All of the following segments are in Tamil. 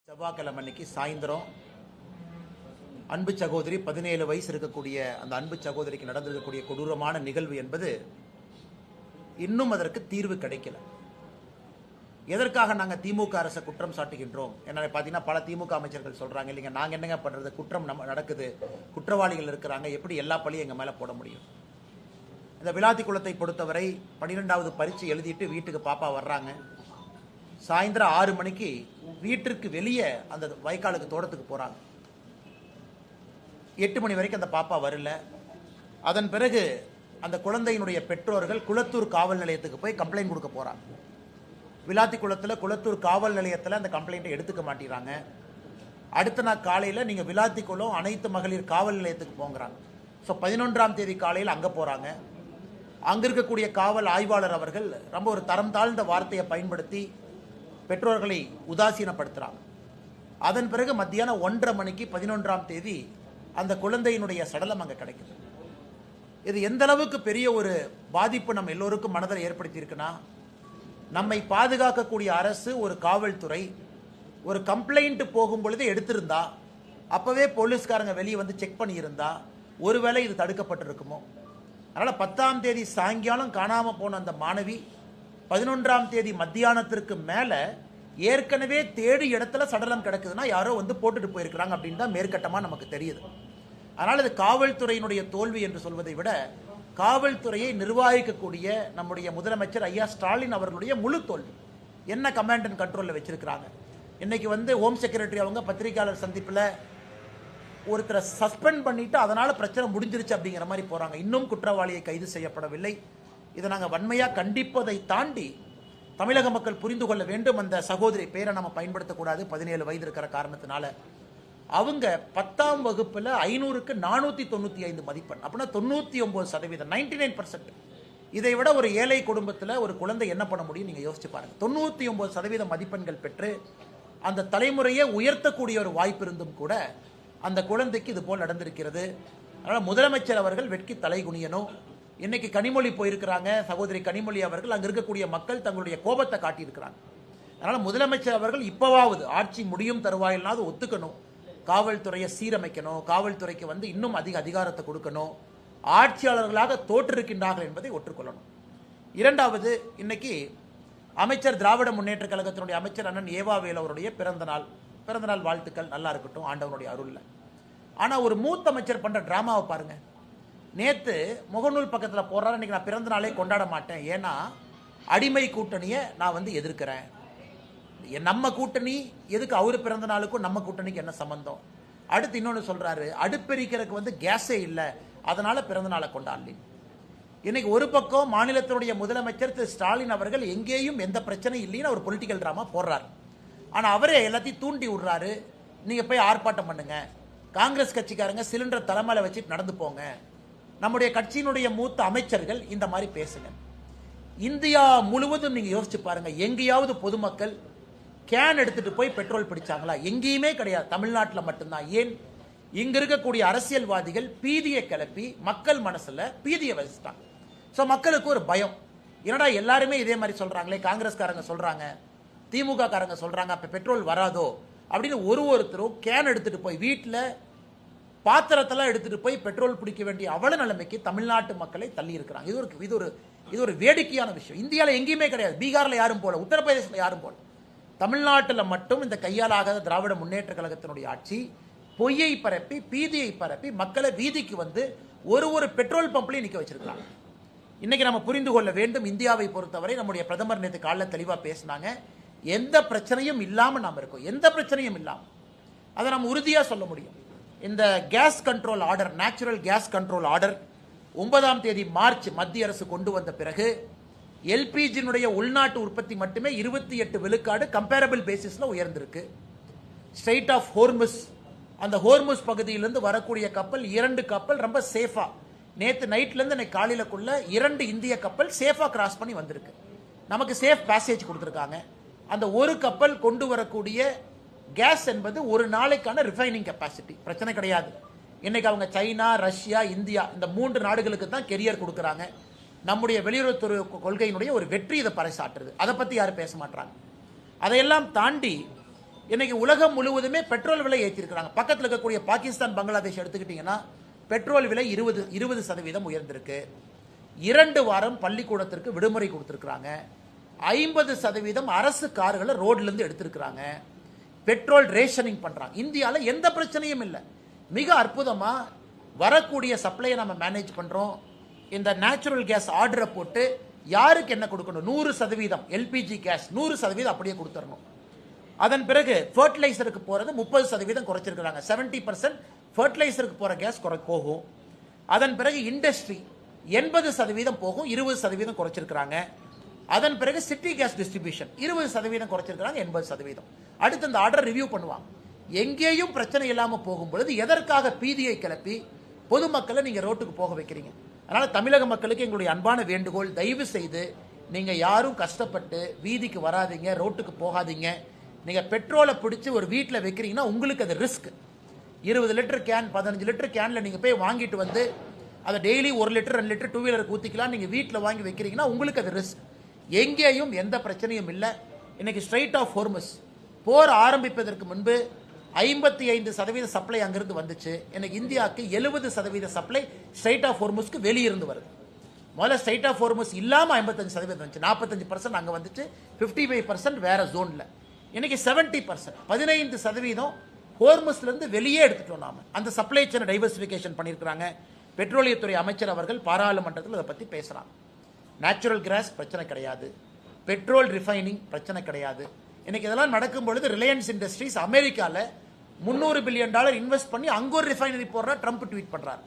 செவ்வாய்க்கிழமை அன்னைக்கு சாயந்தரம் அன்பு சகோதரி 17 வயசு இருக்கக்கூடிய அந்த அன்பு சகோதரிக்கு நடந்திருக்கக்கூடிய கொடூரமான நிகழ்வு என்பது இன்னும் அதற்கு தீர்வு கிடைக்கல. எதற்காக நாங்கள் திமுக அரசை குற்றம் சாட்டுகின்றோம்? என்ன பார்த்தீங்கன்னா பல திமுக அமைச்சர்கள் சொல்றாங்க, இல்லைங்க நாங்கள் என்னங்க பண்றது, குற்றம் நம்ம நடக்குது, குற்றவாளிகள் இருக்கிறாங்க, எப்படி எல்லா பழியும் எங்க மேல போட முடியும்? இந்த விளாத்திக்குளத்தை பொறுத்தவரை 12வது பரீட்சை எழுதிட்டு வீட்டுக்கு பாப்பா வர்றாங்க. சாயந்தரம் 6 மணிக்கு வீட்டிற்கு வெளியே அந்த வயக்காலுக்கு தோட்டத்துக்கு போறாங்க. 8 மணி வரைக்கும் அந்த பாப்பா வரல. அதன் பிறகு அந்த குழந்தையினுடைய பெற்றோர்கள் குளத்தூர் காவல் நிலையத்துக்கு போய் கம்ப்ளைண்ட் கொடுக்க போறாங்க. விளாத்திக்குளத்தில் குளத்தூர் காவல் நிலையத்தில் அந்த கம்ப்ளைண்ட்டை எடுத்துக்க மாட்டேறாங்க. அடுத்த நாள் காலையில் நீங்கள் விளாத்திக்குளம் அனைத்து மகளிர் காவல் நிலையத்துக்கு போங்கிறாங்க. ஸோ 11ஆம் தேதி காலையில் அங்கே போகிறாங்க. அங்கே இருக்கக்கூடிய காவல் ஆய்வாளர் அவர்கள் ரொம்ப ஒரு தரம் தாழ்ந்த வார்த்தையை பயன்படுத்தி பெற்றோர்களை உதாசீனப்படுத்துகிறாங்க. அதன் பிறகு மத்தியானம் 1:30 மணிக்கு 11ஆம் தேதி அந்த குழந்தையினுடைய சடலம் அங்கே கிடைக்குது. இது எந்த அளவுக்கு பெரிய ஒரு பாதிப்பு நம்ம எல்லோருக்கும் மனதில் ஏற்படுத்தி இருக்குன்னா, நம்மை பாதுகாக்கக்கூடிய அரசு, ஒரு காவல்துறை ஒரு கம்ப்ளைண்ட் போகும் பொழுது எடுத்திருந்தா, அப்பவே போலீஸ்காரங்க வெளியே வந்து செக் பண்ணியிருந்தா ஒருவேளை இது தடுக்கப்பட்டிருக்குமோ? அதனால 10ஆம் தேதி சாயங்காலம் காணாம போன அந்த மாணவி 11ஆம் தேதி மத்தியானத்திற்கு மேல ஏற்கனவே தேடி இடத்துல சடலம் கிடக்குதுன்னா யாரோ வந்து போட்டுட்டு போயிருக்கிறாங்க அப்படின்னு தான் மேற்கட்டமா நமக்கு தெரியுது. அதனால இது காவல்துறையினுடைய தோல்வி என்று சொல்வதை விட, காவல்துறையை நிர்வகிக்கக்கூடிய நம்முடைய முதலமைச்சர் ஐயா ஸ்டாலின் அவர்களுடைய முழு தோல்வி. என்ன கமாண்ட் அண்ட் கண்ட்ரோல்ல வச்சிருக்கிறாங்க? இன்னைக்கு வந்து ஹோம் செக்ரட்டரி அவங்க பத்திரிகையாளர் சந்திப்பில் ஒருத்தரை சஸ்பெண்ட் பண்ணிட்டு அதனால பிரச்சனை முடிஞ்சிருச்சு அப்படிங்கிற மாதிரி போறாங்க. இன்னும் குற்றவாளியை கைது செய்யப்படவில்லை. இதை நாங்கள் வன்மையாக கண்டிப்பதை தாண்டி தமிழக மக்கள் புரிந்து கொள்ள வேண்டும். அந்த சகோதரி பேரை நம்ம பயன்படுத்தக்கூடாது, 17 வயது இருக்கிற காரணத்தினால. அவங்க 10ஆம் வகுப்பில் 500க்கு 495 மதிப்பெண், அப்படின்னா 99%, 99%. இதை விட ஒரு ஏழை குடும்பத்தில் ஒரு குழந்தை என்ன பண்ண முடியும் நீங்க யோசிச்சு பாருங்க. 99% மதிப்பெண்கள் பெற்று அந்த தலைமுறையை உயர்த்தக்கூடிய ஒரு வாய்ப்பு இருந்தும் கூட அந்த குழந்தைக்கு இது போல் நடந்திருக்கிறது. அதனால முதலமைச்சர் அவர்கள் வெட்கி தலை குனியணும். இன்னைக்கு கனிமொழி போயிருக்கிறாங்க, சகோதரி கனிமொழி அவர்கள் அங்க இருக்கக்கூடிய மக்கள் தங்களுடைய கோபத்தை காட்டியிருக்கிறாங்க. அதனால முதலமைச்சர் அவர்கள் இப்பவாவது ஆட்சி முடியும் தருவாயில்லாது ஒத்துக்கணும், காவல்துறையை சீரமைக்கணும், காவல்துறைக்கு வந்து இன்னும் அதிக அதிகாரத்தை கொடுக்கணும், ஆட்சியாளர்களாக தோற்றிருக்கின்றார்கள் என்பதை ஒற்றுக்கொள்ளணும். இரண்டாவது, இன்னைக்கு அமைச்சர் திராவிட முன்னேற்ற கழகத்தினுடைய அமைச்சர் அண்ணன் ஏவாவேல் அவருடைய பிறந்தநாள் வாழ்த்துக்கள், நல்லா இருக்கட்டும் ஆண்டவனுடைய அருள்ல. ஆனா ஒரு மூத்த அமைச்சர் பண்ற டிராமாவை பாருங்க. நேத்து முகநூல் பக்கத்தில் போறாரு, இன்னைக்கு நான் பிறந்த நாளே கொண்டாட மாட்டேன், ஏன்னா அடிமை கூட்டணியை நான் வந்து எதிர்க்கிறேன். நம்ம கூட்டணி எதுக்கு? அவரு பிறந்த நாளுக்கும் நம்ம கூட்டணிக்கு என்ன சம்பந்தம்? அடுத்து இன்னொன்னு சொல்றாரு, அடுப்பெரிக்கிறதுக்கு வந்து கேஸே இல்லை, அதனால பிறந்த நாளை கொண்டாடல. இன்னைக்கு ஒரு பக்கம் மாநிலத்தினுடைய முதலமைச்சர் திரு ஸ்டாலின் அவர்கள் எங்கேயும் எந்த பிரச்சனையும் இல்லைன்னு ஒரு பொலிட்டிக்கல் டிராமா போடுறாரு. ஆனா அவரே எல்லாத்தையும் தூண்டி விடுறாரு, நீங்க போய் ஆர்ப்பாட்டம் பண்ணுங்க, காங்கிரஸ் கட்சிக்காரங்க சிலிண்டர் தலைமையில வச்சுட்டு நடந்து போங்க, நம்முடைய கட்சியினுடைய மூத்த அமைச்சர்கள் இந்த மாதிரி பேசுங்க. இந்தியா முழுவதும் நீங்க யோசிச்சு பாருங்க, எங்கேயாவது பொதுமக்கள் கேன் எடுத்துட்டு போய் பெட்ரோல் பிடிச்சாங்களா? எங்கேயுமே கிடையாது, தமிழ்நாட்டில் மட்டும்தான். ஏன்? இங்க இருக்கக்கூடிய அரசியல்வாதிகள் பீதியை கிளப்பி மக்கள் மனசுல பீதியை வச்சுட்டாங்க. ஸோ மக்களுக்கு ஒரு பயம், என்னடா எல்லாருமே இதே மாதிரி சொல்றாங்களே, காங்கிரஸ்காரங்க சொல்றாங்க, திமுக காரங்க சொல்றாங்க, அப்ப பெட்ரோல் வராதோ அப்படின்னு ஒருத்தரும் கேன் எடுத்துட்டு போய் வீட்டில் பாத்திரத்தெல்லாம் எடுத்துட்டு போய் பெட்ரோல் பிடிக்க வேண்டிய அவல நிலைமைக்கு தமிழ்நாட்டு மக்களை தள்ளி இருக்கிறாங்க. இது ஒரு வேடிக்கையான விஷயம். இந்தியாவில் எங்கேயுமே கிடையாது. பீகார்ல யாரும் போல, உத்தரப்பிரதேசத்தில் யாரும் போல, தமிழ்நாட்டில் மட்டும் இந்த கையாலாகாத திராவிட முன்னேற்ற கழகத்தினுடைய ஆட்சி பொய்யை பரப்பி பீதியை பரப்பி மக்களை வீதிக்கு வந்து ஒரு பெட்ரோல் பம்ப்லையும் நிற்க வச்சிருக்காங்க. இன்னைக்கு நம்ம புரிந்து கொள்ள வேண்டும், இந்தியாவை பொறுத்தவரை நம்முடைய பிரதமர் நேற்று காலைல தெளிவாக பேசினாங்க, எந்த பிரச்சனையும் இல்லாமல் நாம் இருக்கோம், எந்த பிரச்சனையும் இல்லாமல். அதை நம்ம உறுதியாக சொல்ல முடியும். இந்த gas control order, natural gas control order 9ஆம் தேதி மார்ச் மத்திய அரசு கொண்டு வந்த பிறகு எல்பிஜியினுடைய உள்நாட்டு உற்பத்தி மட்டுமே 28 விழுக்காடு கம்பேரபிள் பேசிஸ்ல உயர்ந்திருக்கு. ஸ்ட்ரெயிட் ஆஃப் ஹோர்முஸ், அந்த ஹோர்முஸ் பகுதியிலிருந்து வரக்கூடிய கப்பல் 2 கப்பல் ரொம்ப சேஃபா, நேற்று நைட்ல இருந்து இன்னைக்கு காலையிலக்குள்ள 2 இந்திய கப்பல் சேஃபா கிராஸ் பண்ணி வந்திருக்கு. நமக்கு சேஃப் பேசேஜ் கொடுத்துருக்காங்க. அந்த ஒரு கப்பல் கொண்டு வரக்கூடிய கேஸ் என்பது ஒரு நாளைக்கான ரிஃபைனிங் கெப்பாசிட்டி, பிரச்சனை கிடையாது. இன்னைக்கு அவங்க சைனா, ரஷ்யா, இந்தியா இந்த 3 நாடுகளுக்கு தான் கெரியர் கொடுக்குறாங்க. நம்முடைய வெளியுறவுத்துறை கொள்கையினுடைய ஒரு வெற்றி இதை பறைசாற்றுது. அதை பத்தி யாரும் பேச மாட்டாங்க. அதையெல்லாம் தாண்டி இன்னைக்கு உலகம் முழுவதுமே பெட்ரோல் விலை ஏற்றிருக்கிறாங்க. பக்கத்தில் இருக்கக்கூடிய பாகிஸ்தான், பங்களாதேஷ் எடுத்துக்கிட்டீங்கன்னா பெட்ரோல் விலை 20% உயர்ந்திருக்கு. 2 வாரம் பள்ளிக்கூடத்திற்கு விடுமுறை கொடுத்திருக்கிறாங்க. 50% அரசு கார்களை ரோட்ல இருந்து எடுத்திருக்கிறாங்க. பெட்ரோல் ரேஷனிங் பண்றாங்க. இந்தியாவில் எந்த பிரச்சனையும் இல்லை. மிக அற்புதமா வரக்கூடிய சப்ளையை நம்ம மேனேஜ் பண்றோம். இந்த நேச்சுரல் கேஸ் ஆர்டரை போட்டு யாருக்கு என்ன கொடுக்கணும், 100% எல்பிஜி கேஸ் 100% அப்படியே கொடுத்துடணும். அதன் பிறகு ஃபர்டிலைசருக்கு போறது 30% குறைச்சிருக்கிறாங்க. 70% ஃபர்டிலைசருக்கு போற கேஸ் போகும். அதன் பிறகு இண்டஸ்ட்ரி 80% போகும், 20% குறைச்சிருக்கிறாங்க. அதன் பிறகு சிட்டி கேஸ் டிஸ்ட்ரிபியூஷன் 20% குறைச்சிருக்கிறாங்க, 80%. அடுத்து இந்த ஆர்டர் ரிவ்யூ பண்ணுவாங்க. எங்கேயும் பிரச்சனை இல்லாம போகும் பொழுது எதற்காக பீதியை கிளப்பி பொதுமக்களை நீங்க ரோட்டுக்கு போக வைக்கிறீங்க? அதனால தமிழக மக்களுக்கு எங்களுடைய அன்பான வேண்டுகோள், தயவு செய்து நீங்க யாரும் கஷ்டப்பட்டு வீதிக்கு வராதீங்க, ரோட்டுக்கு போகாதீங்க. நீங்க பெட்ரோலை பிடிச்சி ஒரு வீட்டில் வைக்கிறீங்கன்னா உங்களுக்கு அது ரிஸ்க். 20 லிட்டர் கேன், 15 லிட்டர் கேன்ல நீங்க போய் வாங்கிட்டு வந்து அதை டெய்லி 1 லிட்டர் 2 லிட்டர் 2 வீலருக்கு ஊத்திக்கலாம். நீங்க வீட்டில் வாங்கி வைக்கிறீங்கன்னா உங்களுக்கு அது ரிஸ்க். எங்கேயும் எந்த பிரச்சனையும் இல்லை. இன்னைக்கு ஸ்ட்ரைட் ஆஃப் ஹோர்மஸ் போர் ஆரம்பிப்பதற்கு முன்பு 55% சப்ளை அங்கிருந்து வந்துச்சு. இன்னைக்கு இந்தியாவுக்கு 70% சப்ளை ஸ்ட்ரைட் ஆஃப் ஹோர்மஸ்க்கு வெளியிருந்து வருது. முதல்ல ஸ்ட்ரைட் ஆஃப் ஹோர்மஸ் இல்லாம 55% வந்துச்சு, 45% அங்க வந்துச்சு, 55% வேற ஜோன்ல. இன்னைக்கு 70%, 15% ஹோர்மஸ்ல இருந்து வெளியே எடுத்துட்டோம் நாம. அந்த சப்ளை செயின் டைவர்சிஃபிகேஷன் பண்ணியிருக்கிறாங்க. பெட்ரோலியத்துறை அமைச்சர் அவர்கள் பாராளுமன்றத்தில் அதை பத்தி பேசுறாங்க. நேச்சுரல் கேஸ் பிரச்சனை கிடையாது, பெட்ரோல் ரிஃபைனிங் பிரச்சனை கிடையாது. இன்னைக்கு இதெல்லாம் நடக்கும் பொழுது ரிலையன்ஸ் இண்டஸ்ட்ரீஸ் அமெரிக்கால $300 பில்லியன் இன்வெஸ்ட் பண்ணி அங்க ஒரு ரிஃபைனரி போடுறா, ட்ரம்ப் ட்வீட் பண்றாரு.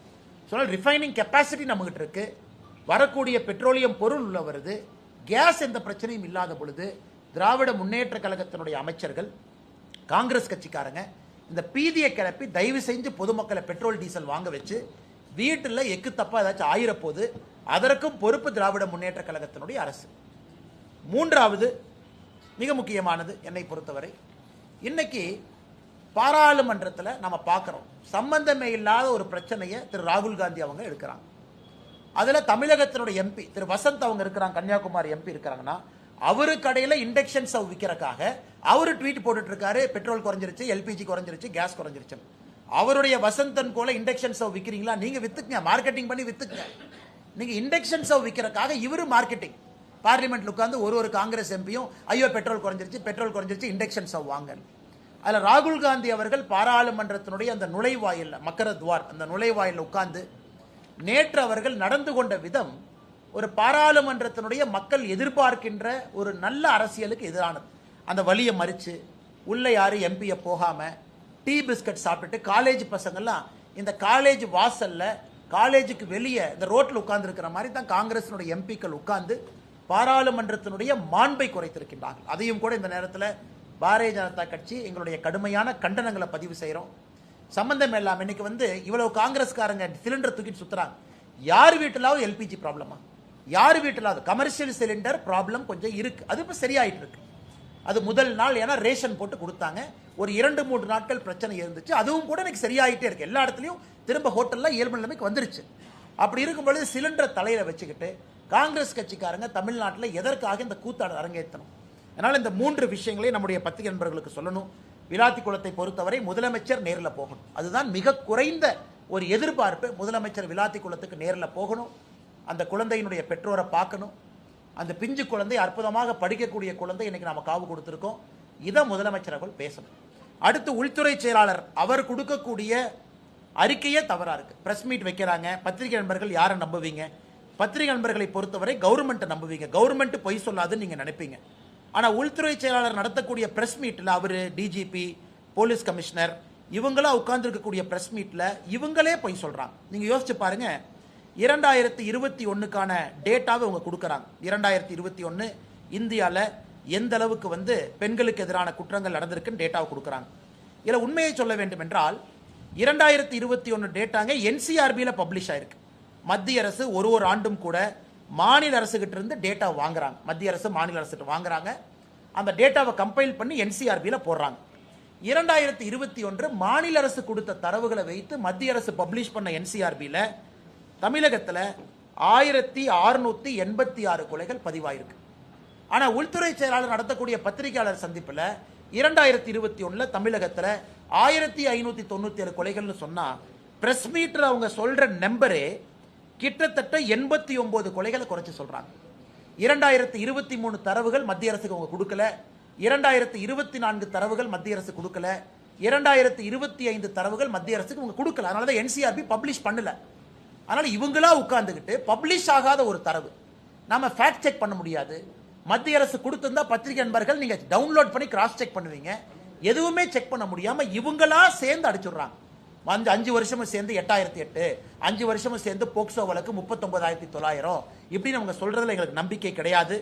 சொன்னால் ரிஃபைனிங் கெப்பாசிட்டி நம்மகிட்ட இருக்கு, வரக்கூடிய பெட்ரோலியம் பொருள் உள்ள வருது, கேஸ் எந்த பிரச்சனையும் இல்லாத பொழுது திராவிட முன்னேற்ற கழகத்தினுடைய அமைச்சர்கள், காங்கிரஸ் கட்சிக்காரங்க இந்த பீதியை கிளப்பி தயவு செஞ்சு பொதுமக்களை பெட்ரோல் டீசல் வாங்க வச்சு வீட்டில் எக்கு தப்பா ஏதாச்சும் ஆயிரப்போது அதற்கும் பொறுப்பு திராவிட முன்னேற்ற கழகத்தினுடைய அரசு. மூன்றாவது மிக முக்கியமானது என்னை பொறுத்தவரை, இன்னைக்கு பாராளுமன்றத்தில் நம்ம பார்க்கிறோம் சம்பந்தமே இல்லாத ஒரு பிரச்சனையை திரு ராகுல் காந்தி அவங்க எடுக்கிறாங்க. அதுல தமிழகத்தினுடைய எம்பி திரு வசந்த் அவங்க இருக்கிறாங்க, கன்னியாகுமரி எம்பி இருக்கிறாங்கன்னா, அவரு கடையில இண்டக்ஷன் ஸ்டவ் விற்கிறக்காக அவரு ட்வீட் போட்டுட்டு இருக்காரு, பெட்ரோல் குறைஞ்சிருச்சு, எல்பிஜி குறைஞ்சிருச்சு, கேஸ் குறைஞ்சிருச்சு. அவருடைய வசந்தன் போல இண்டக்ஷன் ஸ்டவ் விற்கிறீங்களா? நீங்க வித்துக்குங்க, மார்க்கெட்டிங் பண்ணி வித்துக்குங்க. நீங்க இண்டக்ஷன் ஸ்டவ் விற்கிறக்காக இவரு மார்க்கெட்டிங் பார்லிமெண்ட்ல உட்கார்ந்து ஒரு காங்கிரஸ் எம்பியும் ஐயோ பெட்ரோல் குறைஞ்சிருச்சு இண்டக்ஷன் ஸ்டவ் வாங்க. அதுல ராகுல் காந்தி அவர்கள் பாராளுமன்றத்தினுடைய அந்த நுழைவாயில், மக்கரத்வார் அந்த நுழைவாயில் உட்கார்ந்து நேற்று அவர்கள் நடந்து கொண்ட விதம் ஒரு பாராளுமன்றத்தினுடைய மக்கள் எதிர்பார்க்கின்ற ஒரு நல்ல அரசியலுக்கு எதிரானது. அந்த வழியை மறிச்சு உள்ள யாரு எம்பியை போகாம டீ பிஸ்கட் சாப்பிட்டு காலேஜ் பசங்கள்லாம் இந்த காலேஜ் வாசல்ல காலேஜுக்கு வெளியே இந்த ரோட்ல உட்கார்ந்து இருக்கிற மாதிரி தான் காங்கிரசினுடைய எம்பிக்கள் உட்கார்ந்து பாராளுமன்றத்தினுடைய மாண்பை குறைத்திருக்கின்றார்கள். அதையும் கூட இந்த நேரத்தில் பாரதிய ஜனதா கட்சி எங்களுடைய கடுமையான கண்டனங்களை பதிவு செய்கிறோம். சம்பந்தம் இல்லாம இன்னைக்கு இவ்வளவு காங்கிரஸ்காரங்க சிலிண்டர் தூக்கிட்டு சுத்துறாங்க. யார் வீட்டிலாவது எல்பிஜி ப்ராப்ளமா? யார் வீட்டிலாவது கமர்ஷியல் சிலிண்டர் ப்ராப்ளம் கொஞ்சம் இருக்கு, அது இப்போ சரியாயிட்டு இருக்கு. அது முதல் நாள் ஏன்னா ரேஷன் போட்டு கொடுத்தாங்க, ஒரு 2-3 நாட்கள் பிரச்சனை இருந்துச்சு, அதுவும் கூட எனக்கு சரியாயிட்டே இருக்கு. எல்லா இடத்துலையும் திரும்ப ஹோட்டல்ல இயல்பு நிலைமைக்கு வந்துருச்சு. அப்படி இருக்கும் பொழுது சிலிண்டர் தலையில வச்சுக்கிட்டு காங்கிரஸ் கட்சிக்காரங்க தமிழ்நாட்டில் எதற்காக இந்த கூத்தாட அரங்கேற்றணும்? அதனால இந்த 3 விஷயங்களையும் நம்முடைய பத்திரிகை நண்பர்களுக்கு சொல்லணும். விளாத்திக்குளத்தை பொறுத்தவரை முதலமைச்சர் நேரில் போகணும், அதுதான் மிக குறைந்த ஒரு எதிர்பார்ப்பு. முதலமைச்சர் விளாத்திக்குளத்துக்கு நேரில் போகணும், அந்த குழந்தையினுடைய பெற்றோரை பார்க்கணும். அந்த பிஞ்சு குழந்தை அற்புதமாக படிக்கக்கூடிய குழந்தை, இன்னைக்கு நாம காவு கொடுத்துருக்கோம். இதை முதலமைச்சர் அவர்கள் பேசணும். அடுத்து உள்துறை செயலாளர் அவர் கொடுக்கக்கூடிய அறிக்கையே தவறா இருக்கு. பிரஸ் மீட் வைக்கிறாங்க, பத்திரிகை நண்பர்கள் யாரை நம்புவீங்க? பத்திரிகை நண்பர்களை பொறுத்தவரை கவர்மெண்ட் நம்புவீங்க, கவர்மெண்ட் பொய் சொல்லாதுன்னு நீங்க நினைப்பீங்க. ஆனா உள்துறை செயலாளர் நடத்தக்கூடிய பிரஸ் மீட்ல அவரு டிஜிபி, போலீஸ் கமிஷனர் இவங்களா உட்கார்ந்து இருக்கக்கூடிய பிரஸ் மீட்ல இவங்களே பொய் சொல்றாங்க. நீங்க யோசிச்சு பாருங்க, 2021க்கான டேட்டாவை அவங்க கொடுக்கறாங்க. 2021 இந்தியாவில் எந்த அளவுக்கு பெண்களுக்கு எதிரான குற்றங்கள் நடந்திருக்குன்னு டேட்டாவை கொடுக்கறாங்க. இதுல உண்மையை சொல்ல வேண்டும் என்றால் 2021 டேட்டாங்க என்சிஆர்பியில் பப்ளிஷ் ஆயிருக்கு. மத்திய அரசு ஒரு ஆண்டும் கூட மாநில அரசுகிட்ட இருந்து டேட்டா வாங்குறாங்க. மத்திய அரசு மாநில அரசு வாங்குறாங்க, அந்த டேட்டாவை கம்பைல் பண்ணி என்சிஆர்பியில் போடுறாங்க. 2021 மாநில அரசு கொடுத்த தரவுகளை வைத்து மத்திய அரசு பப்ளிஷ் பண்ண என்சிஆர்பியில் தமிழகத்தில் 1686 கொலைகள் பதிவாயிருக்கு. ஆனா உள்துறை செயலாளர் நடத்தக்கூடிய பத்திரிகையாளர் சந்திப்பில் 2021 தமிழகத்தில் 1597 கொலைகள்னு சொன்னா பிரஸ் மீட்டர் அவங்க சொல்ற நம்பரே கிட்டத்தட்ட 89 கொலைகளை குறைச்சு சொல்றாங்க. 2023 தரவுகள் மத்திய அரசுக்கு அவங்க கொடுக்கல, 2024 தரவுகள் மத்திய அரசு கொடுக்கல, 2025 தரவுகள் மத்திய அரசுக்கு அவங்க கொடுக்கல. அதனால தான் என்சிஆர்பி பப்ளிஷ் பண்ணல. அதனால இவங்களா உட்கார்ந்துகிட்டு பப்ளிஷ் ஆகாத ஒரு தரவு நாம ஃபேக்ட் செக் பண்ண முடியாது. மத்திய அரசு கொடுத்திருந்தா பத்திரிகை நண்பர்கள் நீங்க டவுன்லோட் பண்ணி கிராஸ் செக் பண்ணுவீங்க. எதுவுமே செக் பண்ண முடியாம இவங்களா சேர்ந்து அடிச்சுடுறாங்க. 5 வருஷமும் சேர்ந்து 8008, 5 வருஷமும் சேர்ந்து போக்சோ வழக்கு 39,900 இப்படின்னு அவங்க சொல்றதுல எங்களுக்கு நம்பிக்கை கிடையாது.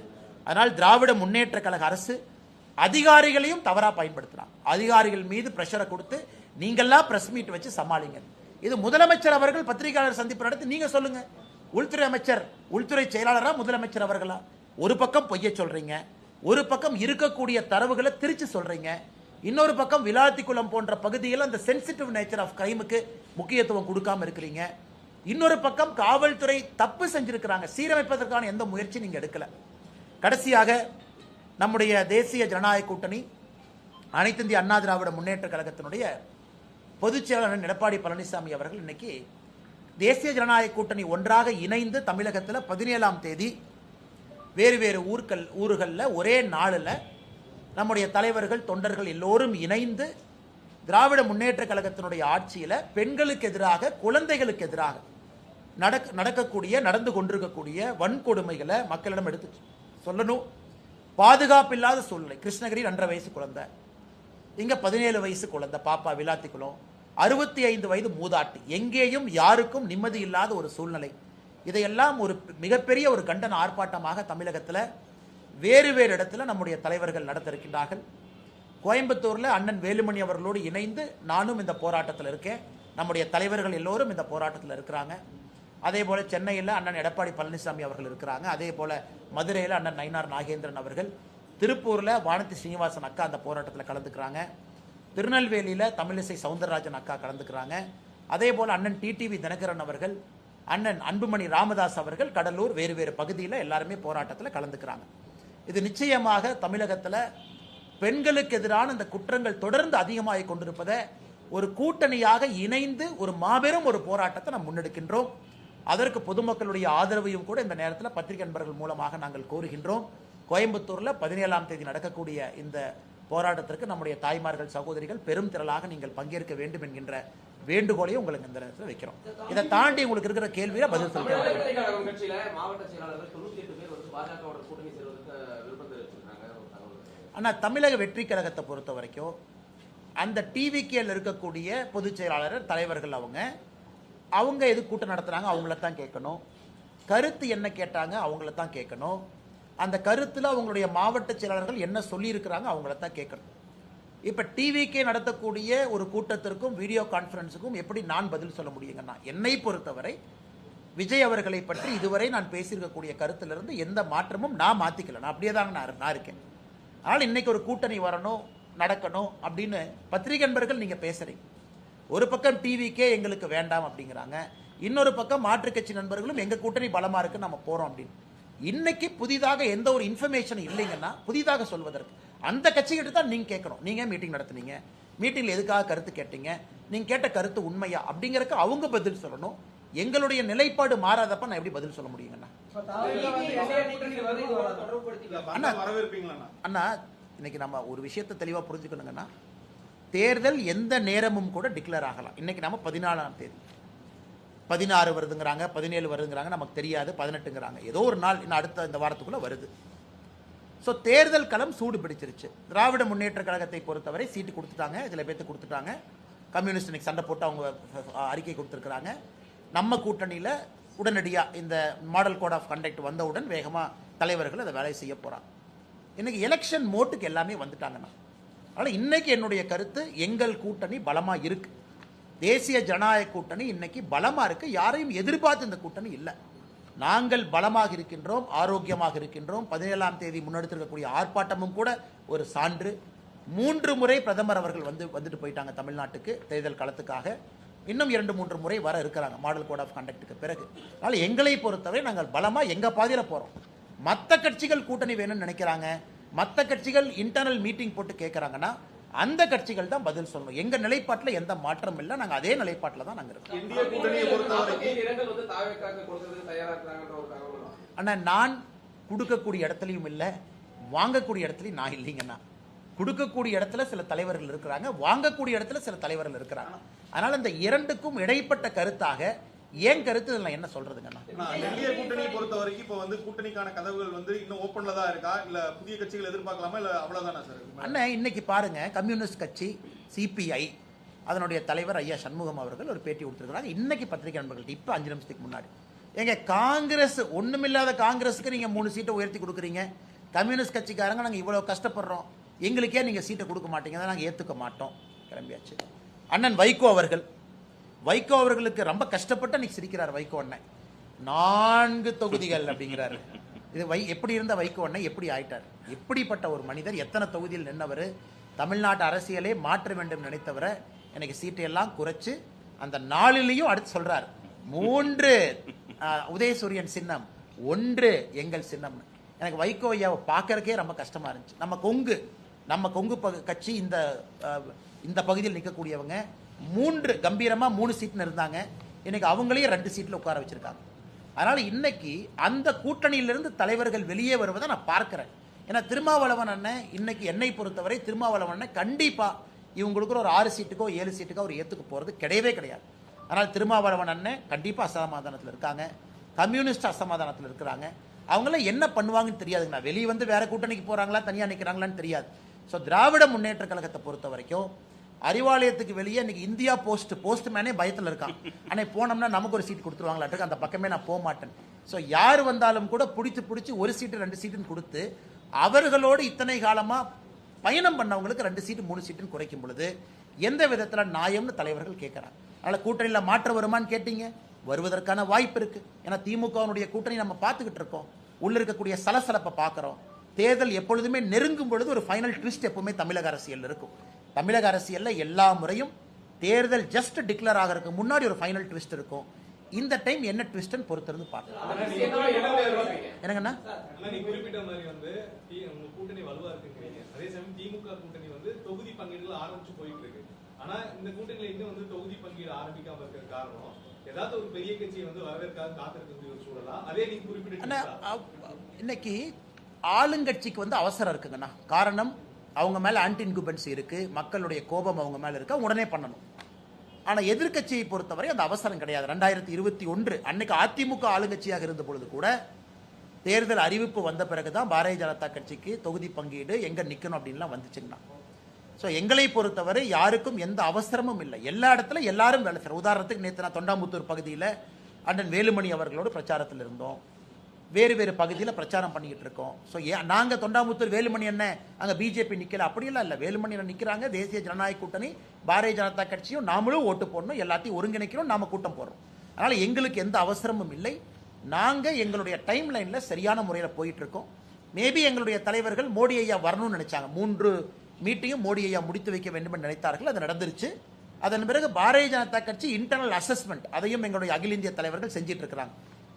அதனால் திராவிட முன்னேற்ற கழக அரசு அதிகாரிகளையும் தவறா பயன்படுத்துறாங்க. அதிகாரிகள் மீது பிரஷரை கொடுத்து நீங்கெல்லாம் பிரஸ் மீட் வச்சு சமாளிங்க. இது முதலமைச்சர் அவர்கள் பத்திரிகையாளர் சந்திப்பு நடத்தி நீங்க சொல்லுங்க. உள்துறை அமைச்சர், உள்துறை செயலாளரா முதலமைச்சர் அவர்களா? ஒரு பக்கம் பொய்ய சொல்றீங்க, ஒரு பக்கம் இருக்கக்கூடிய தரவுகளை திருச்சி சொல்றீங்க, இன்னொரு பக்கம் விளாத்திக்குளம் போன்ற பகுதியில் அந்த சென்சிட்டிவ் நேச்சர் ஆஃப் கிரைமுக்கு முக்கியத்துவம் கொடுக்காம இருக்கிறீங்க. இன்னொரு பக்கம் காவல்துறை தப்பு செஞ்சிருக்கிறாங்க, சீரமைப்பதற்கான எந்த முயற்சி நீங்க எடுக்கல. கடைசியாக நம்முடைய தேசிய ஜனநாயக கூட்டணி அனைத்து இந்திய அண்ணா திராவிட முன்னேற்ற கழகத்தினுடைய பொதுச் செயலாளர் எடப்பாடி பழனிசாமி அவர்கள் இன்னைக்கு தேசிய ஜனநாயக கூட்டணி ஒன்றாக இணைந்து தமிழகத்தில் 17ஆம் தேதி வேறு வேறு ஊர்களில் ஒரே நாளில் நம்முடைய தலைவர்கள் தொண்டர்கள் எல்லோரும் இணைந்து திராவிட முன்னேற்ற கழகத்தினுடைய ஆட்சியில் பெண்களுக்கு எதிராக, குழந்தைகளுக்கு எதிராக நடந்து கொண்டிருக்கக்கூடிய வன்கொடுமைகளை மக்களிடம் எடுத்து சொல்லணும். பாதுகாப்பில்லாத சூழ்நிலை. கிருஷ்ணகிரி 2.5 வயசு குழந்தை, இங்க 17 வயசு குழந்தை பாப்பா விளாத்திக்குளம், 65 வயது மூதாட்டி, எங்கேயும் யாருக்கும் நிம்மதி இல்லாத ஒரு சூழ்நிலை. இதையெல்லாம் ஒரு மிகப்பெரிய ஒரு கண்டன ஆர்ப்பாட்டமாக தமிழகத்தில் வேறு வேறு இடத்துல நம்முடைய தலைவர்கள் நடத்த இருக்கின்றார்கள். கோயம்புத்தூர்ல அண்ணன் வேலுமணி அவர்களோடு இணைந்து நானும் இந்த போராட்டத்தில் இருக்கேன். நம்முடைய தலைவர்கள் எல்லோரும் இந்த போராட்டத்தில் இருக்கிறாங்க. அதே போல சென்னையில் அண்ணன் எடப்பாடி பழனிசாமி அவர்கள் இருக்கிறாங்க. அதே போல மதுரையில் அண்ணன் நயினார் நாகேந்திரன் அவர்கள், திருப்பூர்ல வானதி சீனிவாசன் அக்கா அந்த போராட்டத்தில் கலந்துக்கிறாங்க, திருநெல்வேலியில தமிழிசை சவுந்தரராஜன் அக்கா கலந்துக்கிறாங்க. அதே போல அண்ணன் டிடிவி தினகரன் அவர்கள், அண்ணன் அன்புமணி ராமதாஸ் அவர்கள் கடலூர் வேறு வேறு பகுதியில் எல்லாருமே போராட்டத்தில் கலந்துக்கிறாங்க. இது நிச்சயமாக தமிழகத்தில் பெண்களுக்கு எதிரான இந்த குற்றங்கள் தொடர்ந்து அதிகமாகி கொண்டிருப்பதை ஒரு கூட்டணியாக இணைந்து ஒரு மாபெரும் ஒரு போராட்டத்தை நாம் முன்னெடுக்கின்றோம். அதற்கு பொதுமக்களுடைய ஆதரவையும் கூட இந்த நேரத்தில் பத்திரிகை நண்பர்கள் மூலமாக நாங்கள் கோருகின்றோம். கோயம்புத்தூர்ல 17ஆம் தேதி நடக்கக்கூடிய இந்த போராட்டத்திற்கு நம்முடைய தாய்மார்கள், சகோதரிகள் பெரும் திரளாக நீங்கள் பங்கேற்க வேண்டும் என்கின்ற வேண்டுகோளையும் உங்களுக்கு இந்த நேரத்தில் வைக்கிறோம். இதை தாண்டி உங்களுக்கு இருக்கிற கேள்வியில பதில் சொல்லுங்க. ஆனா தமிழக வெற்றி கழகத்தை பொறுத்த வரைக்கும் அந்த டிவிகேல இருக்கக்கூடிய பொதுச் செயலாளர் தலைவர்கள் அவங்க எது கூட்டம் நடத்துறாங்க அவங்கள தான் கேட்கணும். கருத்து என்ன கேட்டாங்க அவங்கள தான் கேட்கணும். அந்த கருத்துல அவங்களுடைய மாவட்ட செயலாளர்கள் என்ன சொல்லி இருக்கிறாங்க அவங்கள தான் கேட்கணும். இப்ப டிவிகே நடத்தக்கூடிய ஒரு கூட்டத்திற்கும் வீடியோ கான்பரன்ஸுக்கும் எப்படி நான் பதில் சொல்ல முடியுங்கன்னா, என்னை பொறுத்தவரை விஜய் அவர்களை பற்றி இதுவரை நான் பேசியிருக்கக்கூடிய கருத்திலிருந்து எந்த மாற்றமும் நான் மாத்திக்கல. நான் அப்படியே தான் நான் இருக்கேன். ஆனால் இன்னைக்கு ஒரு கூட்டணி வரணும், நடக்கணும் அப்படின்னு பத்திரிகை நண்பர்கள் நீங்க பேசுறீங்க. ஒரு பக்கம் டிவிக்கே எங்களுக்கு வேண்டாம் அப்படிங்கிறாங்க, இன்னொரு பக்கம் மாற்றுக் கட்சி நண்பர்களும் எங்க கூட்டணி பலமா இருக்கு நம்ம போறோம் அப்படின்னு. இன்னைக்கு புதிதாக எந்த ஒரு இன்ஃபர்மேஷன் இல்லைங்கன்னா புதிதாக சொல்வதற்கு அந்த கட்சிகிட்ட தான் நீங்க கேட்கணும். நீங்க மீட்டிங் நடத்துனீங்க, மீட்டிங்ல எதுக்காக கருத்து கேட்டீங்க, நீங்க கேட்ட கருத்து உண்மையா அப்படிங்கறதுக்கு அவங்க பதில் சொல்லணும். எங்களுடைய நிலைப்பாடு மாறாதப்ப நான் எப்படி பதில் சொல்ல முடியுங்கண்ணா? அண்ணா இன்னைக்கு நம்ம ஒரு விஷயத்தை தெளிவா புரிஞ்சுக்கணுங்கன்னா, தேர்தல் எந்த நேரமும் கூட டிக்ளேர் ஆகலாம். இன்னைக்கு நம்ம 14ஆம் தேதி, 16 வருதுங்கிறாங்க, 17 வருதுங்கிறாங்க, நமக்கு தெரியாது, 18ங்கிறாங்க. ஏதோ ஒரு நாள் இன்னும் அடுத்த இந்த வாரத்துக்குள்ள வருது. ஸோ தேர்தல் களம் சூடு பிடிச்சிருச்சு. திராவிட முன்னேற்ற கழகத்தை பொறுத்தவரை சீட்டு கொடுத்துட்டாங்க, சில பேர்த்து கொடுத்துட்டாங்க. கம்யூனிஸ்ட் இன்னைக்கு சண்டை போட்டு அவங்க அறிக்கை கொடுத்துருக்குறாங்க. நம்ம கூட்டணியில் உடனடியாக இந்த மாடல் கோட் ஆஃப் கண்டக்ட் வந்தவுடன் வேகமாக தலைவர்கள் அதை வேலை செய்ய போகிறாங்க. இன்னைக்கு எலெக்ஷன் மோட்டுக்கு எல்லாமே வந்துட்டாங்கண்ணா. அதனால் இன்னைக்கு என்னுடைய கருத்து, எங்கள் கூட்டணி பலமாக இருக்கு. தேசிய ஜனநாயக கூட்டணி இன்னைக்கு பலமா இருக்கு. யாரையும் எதிர்பார்த்து இந்த கூட்டணி இல்லை. நாங்கள் பலமாக இருக்கின்றோம், ஆரோக்கியமாக இருக்கின்றோம். 17ஆம் தேதி முன்னெடுத்திருக்கக்கூடிய ஆர்ப்பாட்டமும் கூட ஒரு சான்று. 3 முறை பிரதமர் அவர்கள் வந்துட்டு போயிட்டாங்க தமிழ்நாட்டுக்கு தேர்தல் களத்துக்காக. இன்னும் 2-3 முறை வர இருக்கிறாங்க மாடல் கோட் ஆஃப் கண்டக்டுக்கு பிறகு. அதனால எங்களை பொறுத்தவரை நாங்கள் பலமா எங்க பாதையில போறோம். மற்ற கட்சிகள் கூட்டணி வேணும்னு நினைக்கிறாங்க, மற்ற கட்சிகள் இன்டர்னல் மீட்டிங் போட்டு கேட்கறாங்கன்னா அந்த கட்சிகள் தான் பதில் சொல்லணும். எங்க நிலைப்பாட்டில் எந்த மாற்றம் இல்லை, நாங்க அதே நிலைப்பாட்டில் தான் நாங்க இருக்கோம். இந்திய கூட்டணியை பொறுத்தவரைக்கும் ஆனா நான் கொடுக்கக்கூடிய இடத்துலையும் இல்லை, வாங்கக்கூடிய இடத்துலையும் நான் இல்லைங்கண்ணா. கொடுக்கக்கூடிய இடத்துல சில தலைவர்கள் இருக்கிறாங்க, வாங்கக்கூடிய இடத்துல சில தலைவர்கள் இருக்கிறாங்க. அதனால இந்த இரண்டுக்கும் இடைப்பட்ட கருத்தாக ஏன் கருத்து என்ன சொல்றதுங்கண்ணா? இந்திய கூட்டணியை பொறுத்த வரைக்கும் இப்போ கூட்டணிக்கான கதவுகள் இன்னும் ஓப்பன்ல தான் இருக்கா, இல்ல புதிய கட்சிகள் எதிர்பார்க்கலாமா, இல்ல அவ்வளவுதானா சார்? அண்ணா இன்னைக்கு பாருங்க, கம்யூனிஸ்ட் கட்சி சிபிஐ அதனுடைய தலைவர் ஐயா சண்முகம் அவர்கள் ஒரு பேட்டி கொடுத்திருக்கிறாங்க இன்னைக்கு பத்திரிகை நண்பர்கள்ட்ட. இப்ப 5 நிமிஷத்துக்கு முன்னாடி எங்க காங்கிரஸ் ஒண்ணுமில்லாத காங்கிரஸுக்கு நீங்க 3 சீட்டை உயர்த்தி கொடுக்குறீங்க, கம்யூனிஸ்ட் கட்சிக்காரங்க நாங்க இவ்வளவு கஷ்டப்படுறோம், எங்களுக்கே நீங்க சீட்டை கொடுக்க மாட்டீங்க, நாங்க ஏத்துக்க மாட்டோம், கிளம்பியாச்சு. அண்ணன் வைகோ அவர்களுக்கு ரொம்ப கஷ்டப்பட்டு அன்னைக்கு சிரிக்கிறார் வைகோ அண்ணன். 4 தொகுதிகள் அப்படிங்கிறாரு. இது எப்படி இருந்த வைகோ அண்ணன் எப்படி ஆயிட்டார்? எப்படிப்பட்ட ஒரு மனிதர், எத்தனை தொகுதியில் நின்றவர், தமிழ்நாட்டு அரசியலே மாற்ற வேண்டும் நினைத்தவரை எனக்கு சீட்டையெல்லாம் குறைச்சு அந்த 4லையும் அடுத்து சொல்றார் 3 உதயசூரியன் சின்னம், 1 எங்கள் சின்னம். எனக்கு வைகோ ஐயாவை பார்க்கறக்கே ரொம்ப கஷ்டமா இருந்துச்சு. நம்ம கொங்கு கட்சி இந்த பகுதியில் நிற்கக்கூடியவங்க 3 கம்பீரமா 3 சீட்னு இருந்தாங்க, இன்னைக்கு அவங்களையும் 2 சீட்ல உட்கார வச்சிருக்காங்க. அதனால இன்னைக்கு அந்த கூட்டணியிலிருந்து தலைவர்கள் வெளியே வருவதை நான் பார்க்கிறேன். ஏன்னா திருமாவளவன் அண்ணன் இன்னைக்கு என்னை பொறுத்தவரை திருமாவளவன் அண்ணன் கண்டிப்பா இவங்க கொடுக்குற ஒரு 6 சீட்டுக்கோ 7 சீட்டுக்கோ அவர் ஏத்துக்கு போறது கிடையவே கிடையாது. அதனால் திருமாவளவன் அண்ணன் கண்டிப்பா அசமாதானத்தில் இருக்காங்க, கம்யூனிஸ்ட் அசமாதானத்தில் இருக்கிறாங்க. அவங்கள என்ன பண்ணுவாங்கன்னு தெரியாதுங்கண்ணா. வெளியே வந்து வேற கூட்டணிக்கு போறாங்களா தனியா நிற்கிறாங்களான்னு தெரியாது. ஸோ திராவிட முன்னேற்ற கழகத்தை பொறுத்த வரைக்கும் அறிவாலயத்துக்கு வெளியே இன்னைக்கு இந்தியா போஸ்ட் மேனே பயத்தில் இருக்கான். ஆனால் போனோம்னா நமக்கு ஒரு சீட் கொடுத்துருவாங்களாட்டுக்கு அந்த பக்கமே நான் போக மாட்டேன். ஸோ யார் வந்தாலும் கூட பிடிச்சி 1 சீட்டு 2 சீட்டுன்னு கொடுத்து அவர்களோடு இத்தனை காலமா பயணம் பண்ணவங்களுக்கு 2 சீட்டு 3 சீட்டுன்னு குறைக்கும் பொழுது எந்த விதத்தில் நியாயம்னு தலைவர்கள் கேட்கறாங்க. அதனால கூட்டணியில் மாற்றம் வருமானு கேட்டீங்க, வருவதற்கான வாய்ப்பு இருக்கு. ஏன்னா திமுகவுடைய கூட்டணி நம்ம பார்த்துக்கிட்டு இருக்கோம், உள்ள இருக்கக்கூடிய சலசலப்பை பார்க்கிறோம். தேர்தல் எப்பொழுதுமே நெருங்கும் பொழுது ஒரு ஃபைனல் ட்விஸ்ட் எப்பவுமே தமிழக அரசியல் இருக்கும். தமிழக அரசியல்ல எல்லா முறையும் தேர்தல் ஜஸ்ட் டிக்ளேர் ஆகிறதுக்கு முன்னாடி ஒரு ஃபைனல் ட்விஸ்ட் இருக்கும். இந்த டைம் என்ன ட்விஸ்ட்னு பொறுத்திருந்து பார்க்கலாம். என்னங்கண்ணா நீ குறிப்பிட்ட மாதிரி கூட்டணி வலுவா இருக்குங்கிறீங்க, அதே சமயம் திமுக கூட்டணி தொகுதி பங்கீடுகள் ஆரம்பிச்சு போயிட்டு இருக்கு. ஆனா இந்த கூட்டணியில இன்னும் தொகுதி பங்கீடு ஆரம்பிக்காம இருக்கிற காரணம் ஏதாவது ஒரு பெரிய கட்சியை வரவேற்காக காத்திருக்கக்கூடிய ஒரு சூழலா? அதே நீங்க குறிப்பிட்ட இன்னைக்கு ஆளுங்கட்சிக்கு அவசரம் இருக்குங்கண்ணா. காரணம் அவங்க மேல ஆன்டி இன்குபென்சி இருக்கு, மக்களுடைய கோபம் அவங்க மேல இருக்கு, உடனே பண்ணணும். ஆனா எதிர்கட்சியை பொறுத்தவரை அந்த அவசரம் கிடையாது. 2021 அன்னைக்கு அதிமுக ஆளுங்கட்சியாக இருந்த பொழுது கூட தேர்தல் அறிவிப்பு வந்த பிறகுதான் பாரதிய ஜனதா கட்சிக்கு தொகுதி பங்கீடு எங்க நிக்கணும் அப்படின்லாம் வந்துச்சுங்கண்ணா. ஸோ எங்களை பொறுத்தவரை யாருக்கும் எந்த அவசரமும் இல்லை, எல்லா இடத்துல எல்லாரும் வேலை செய்யறோம். உதாரணத்துக்கு நேற்று நான் தொண்டாமுத்தூர் பகுதியில் அண்ணன் வேலுமணி அவர்களோடு பிரச்சாரத்தில் இருந்தோம், வேறு பகுதியில் பிரச்சாரம் பண்ணிக்கிட்டு இருக்கோம். ஸோ நாங்கள் தொண்டாமுத்தூர் வேலுமணி என்ன அங்கே பிஜேபி நிற்கல அப்படியெல்லாம் இல்லை, வேலுமணி நிற்கிறாங்க, தேசிய ஜனநாயக கூட்டணி பாரதிய ஜனதா கட்சியும் நாமளும் ஓட்டு போடணும், எல்லாத்தையும் ஒருங்கிணைக்கணும், நாம கூட்டம் போடுறோம். அதனால் எங்களுக்கு எந்த அவசரமும் இல்லை. நாங்கள் எங்களுடைய டைம் லைனில் சரியான முறையில் போயிட்டு இருக்கோம். மேபி எங்களுடைய தலைவர்கள் மோடி ஐயா வரணும்னு நினைச்சாங்க, 3 மீட்டிங்கும் மோடி ஐயா முடித்து வைக்க வேண்டும் என்று நினைத்தார்கள், அது நடந்துருச்சு. அதன் பிறகு பாரதிய ஜனதா கட்சி இன்டர்னல் அசஸ்மெண்ட் அதையும் எங்களுடைய அகில இந்திய தலைவர்கள் செஞ்சிட்டு இருக்கிறாங்க.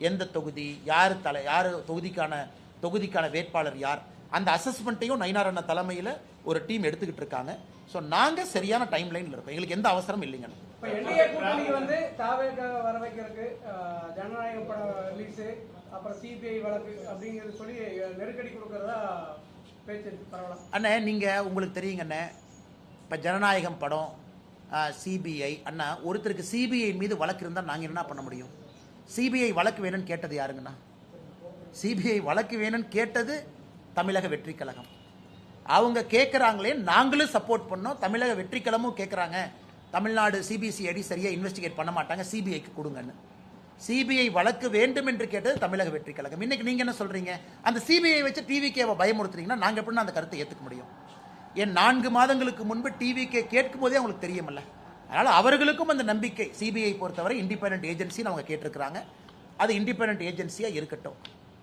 எந்த தொகுதி, யார் தொகுதிக்கான வேட்பாளர் யார், அந்த அசஸ்மெண்ட்டையும் நயினார் அண்ணா தலைமையில் ஒரு டீம் எடுத்துக்கிட்டு இருக்காங்க. ஸோ நாங்கள் சரியான டைம் லைனில் இருக்கோம், எங்களுக்கு எந்த அவசரம் இல்லைங்க. வர வைக்கிறதுக்கு ஜனநாயக படம் ரிலீஸ், அப்புறம் சிபிஐ வழக்கு அப்படிங்கிறது சொல்லி நெருக்கடி கொடுக்கறதா பேச்சு பரவலாம். அண்ணே நீங்கள் உங்களுக்கு தெரியுங்க அண்ணே, இப்போ ஜனநாயகம் படம் சிபிஐ அண்ணா, ஒருத்தருக்கு சிபிஐ மீது வழக்கு இருந்தால் நாங்கள் என்ன பண்ண முடியும்? சிபிஐ வழக்கு வேணும்னு கேட்டது யாருங்கண்ணா? சிபிஐ வழக்கு வேணும்னு கேட்டது தமிழக வெற்றி கழகம். அவங்க கேட்குறாங்களே, நாங்களும் சப்போர்ட் பண்ணோம். தமிழக வெற்றி கழகமும் கேட்குறாங்க, தமிழ்நாடு சிபிசிஐடி சரியாக இன்வெஸ்டிகேட் பண்ண மாட்டாங்க, சிபிஐக்கு கொடுங்கன்னு. சிபிஐ வழக்கு வேண்டும் என்று கேட்டது தமிழக வெற்றி கழகம். இன்னைக்கு நீங்க என்ன சொல்றீங்க? அந்த சிபிஐ வச்சு டிவிகேவை பயமுறுத்துறீங்கன்னா நாங்கள் எப்படின்னா அந்த கருத்தை ஏற்றுக்க முடியும்? ஏன் 4 மாதங்களுக்கு முன்பு டிவிகே கேட்கும் போதே அவங்களுக்கு தெரியுமல்ல. அதனால் அவர்களுக்கும் அந்த நம்பிக்கை, சிபிஐ பொறுத்தவரை இண்டிபெண்டன்ட் ஏஜென்சின்னு அவங்க கேட்டிருக்கிறாங்க, அது இண்டிபெண்டன்ட் ஏஜென்சியாக இருக்கட்டும்.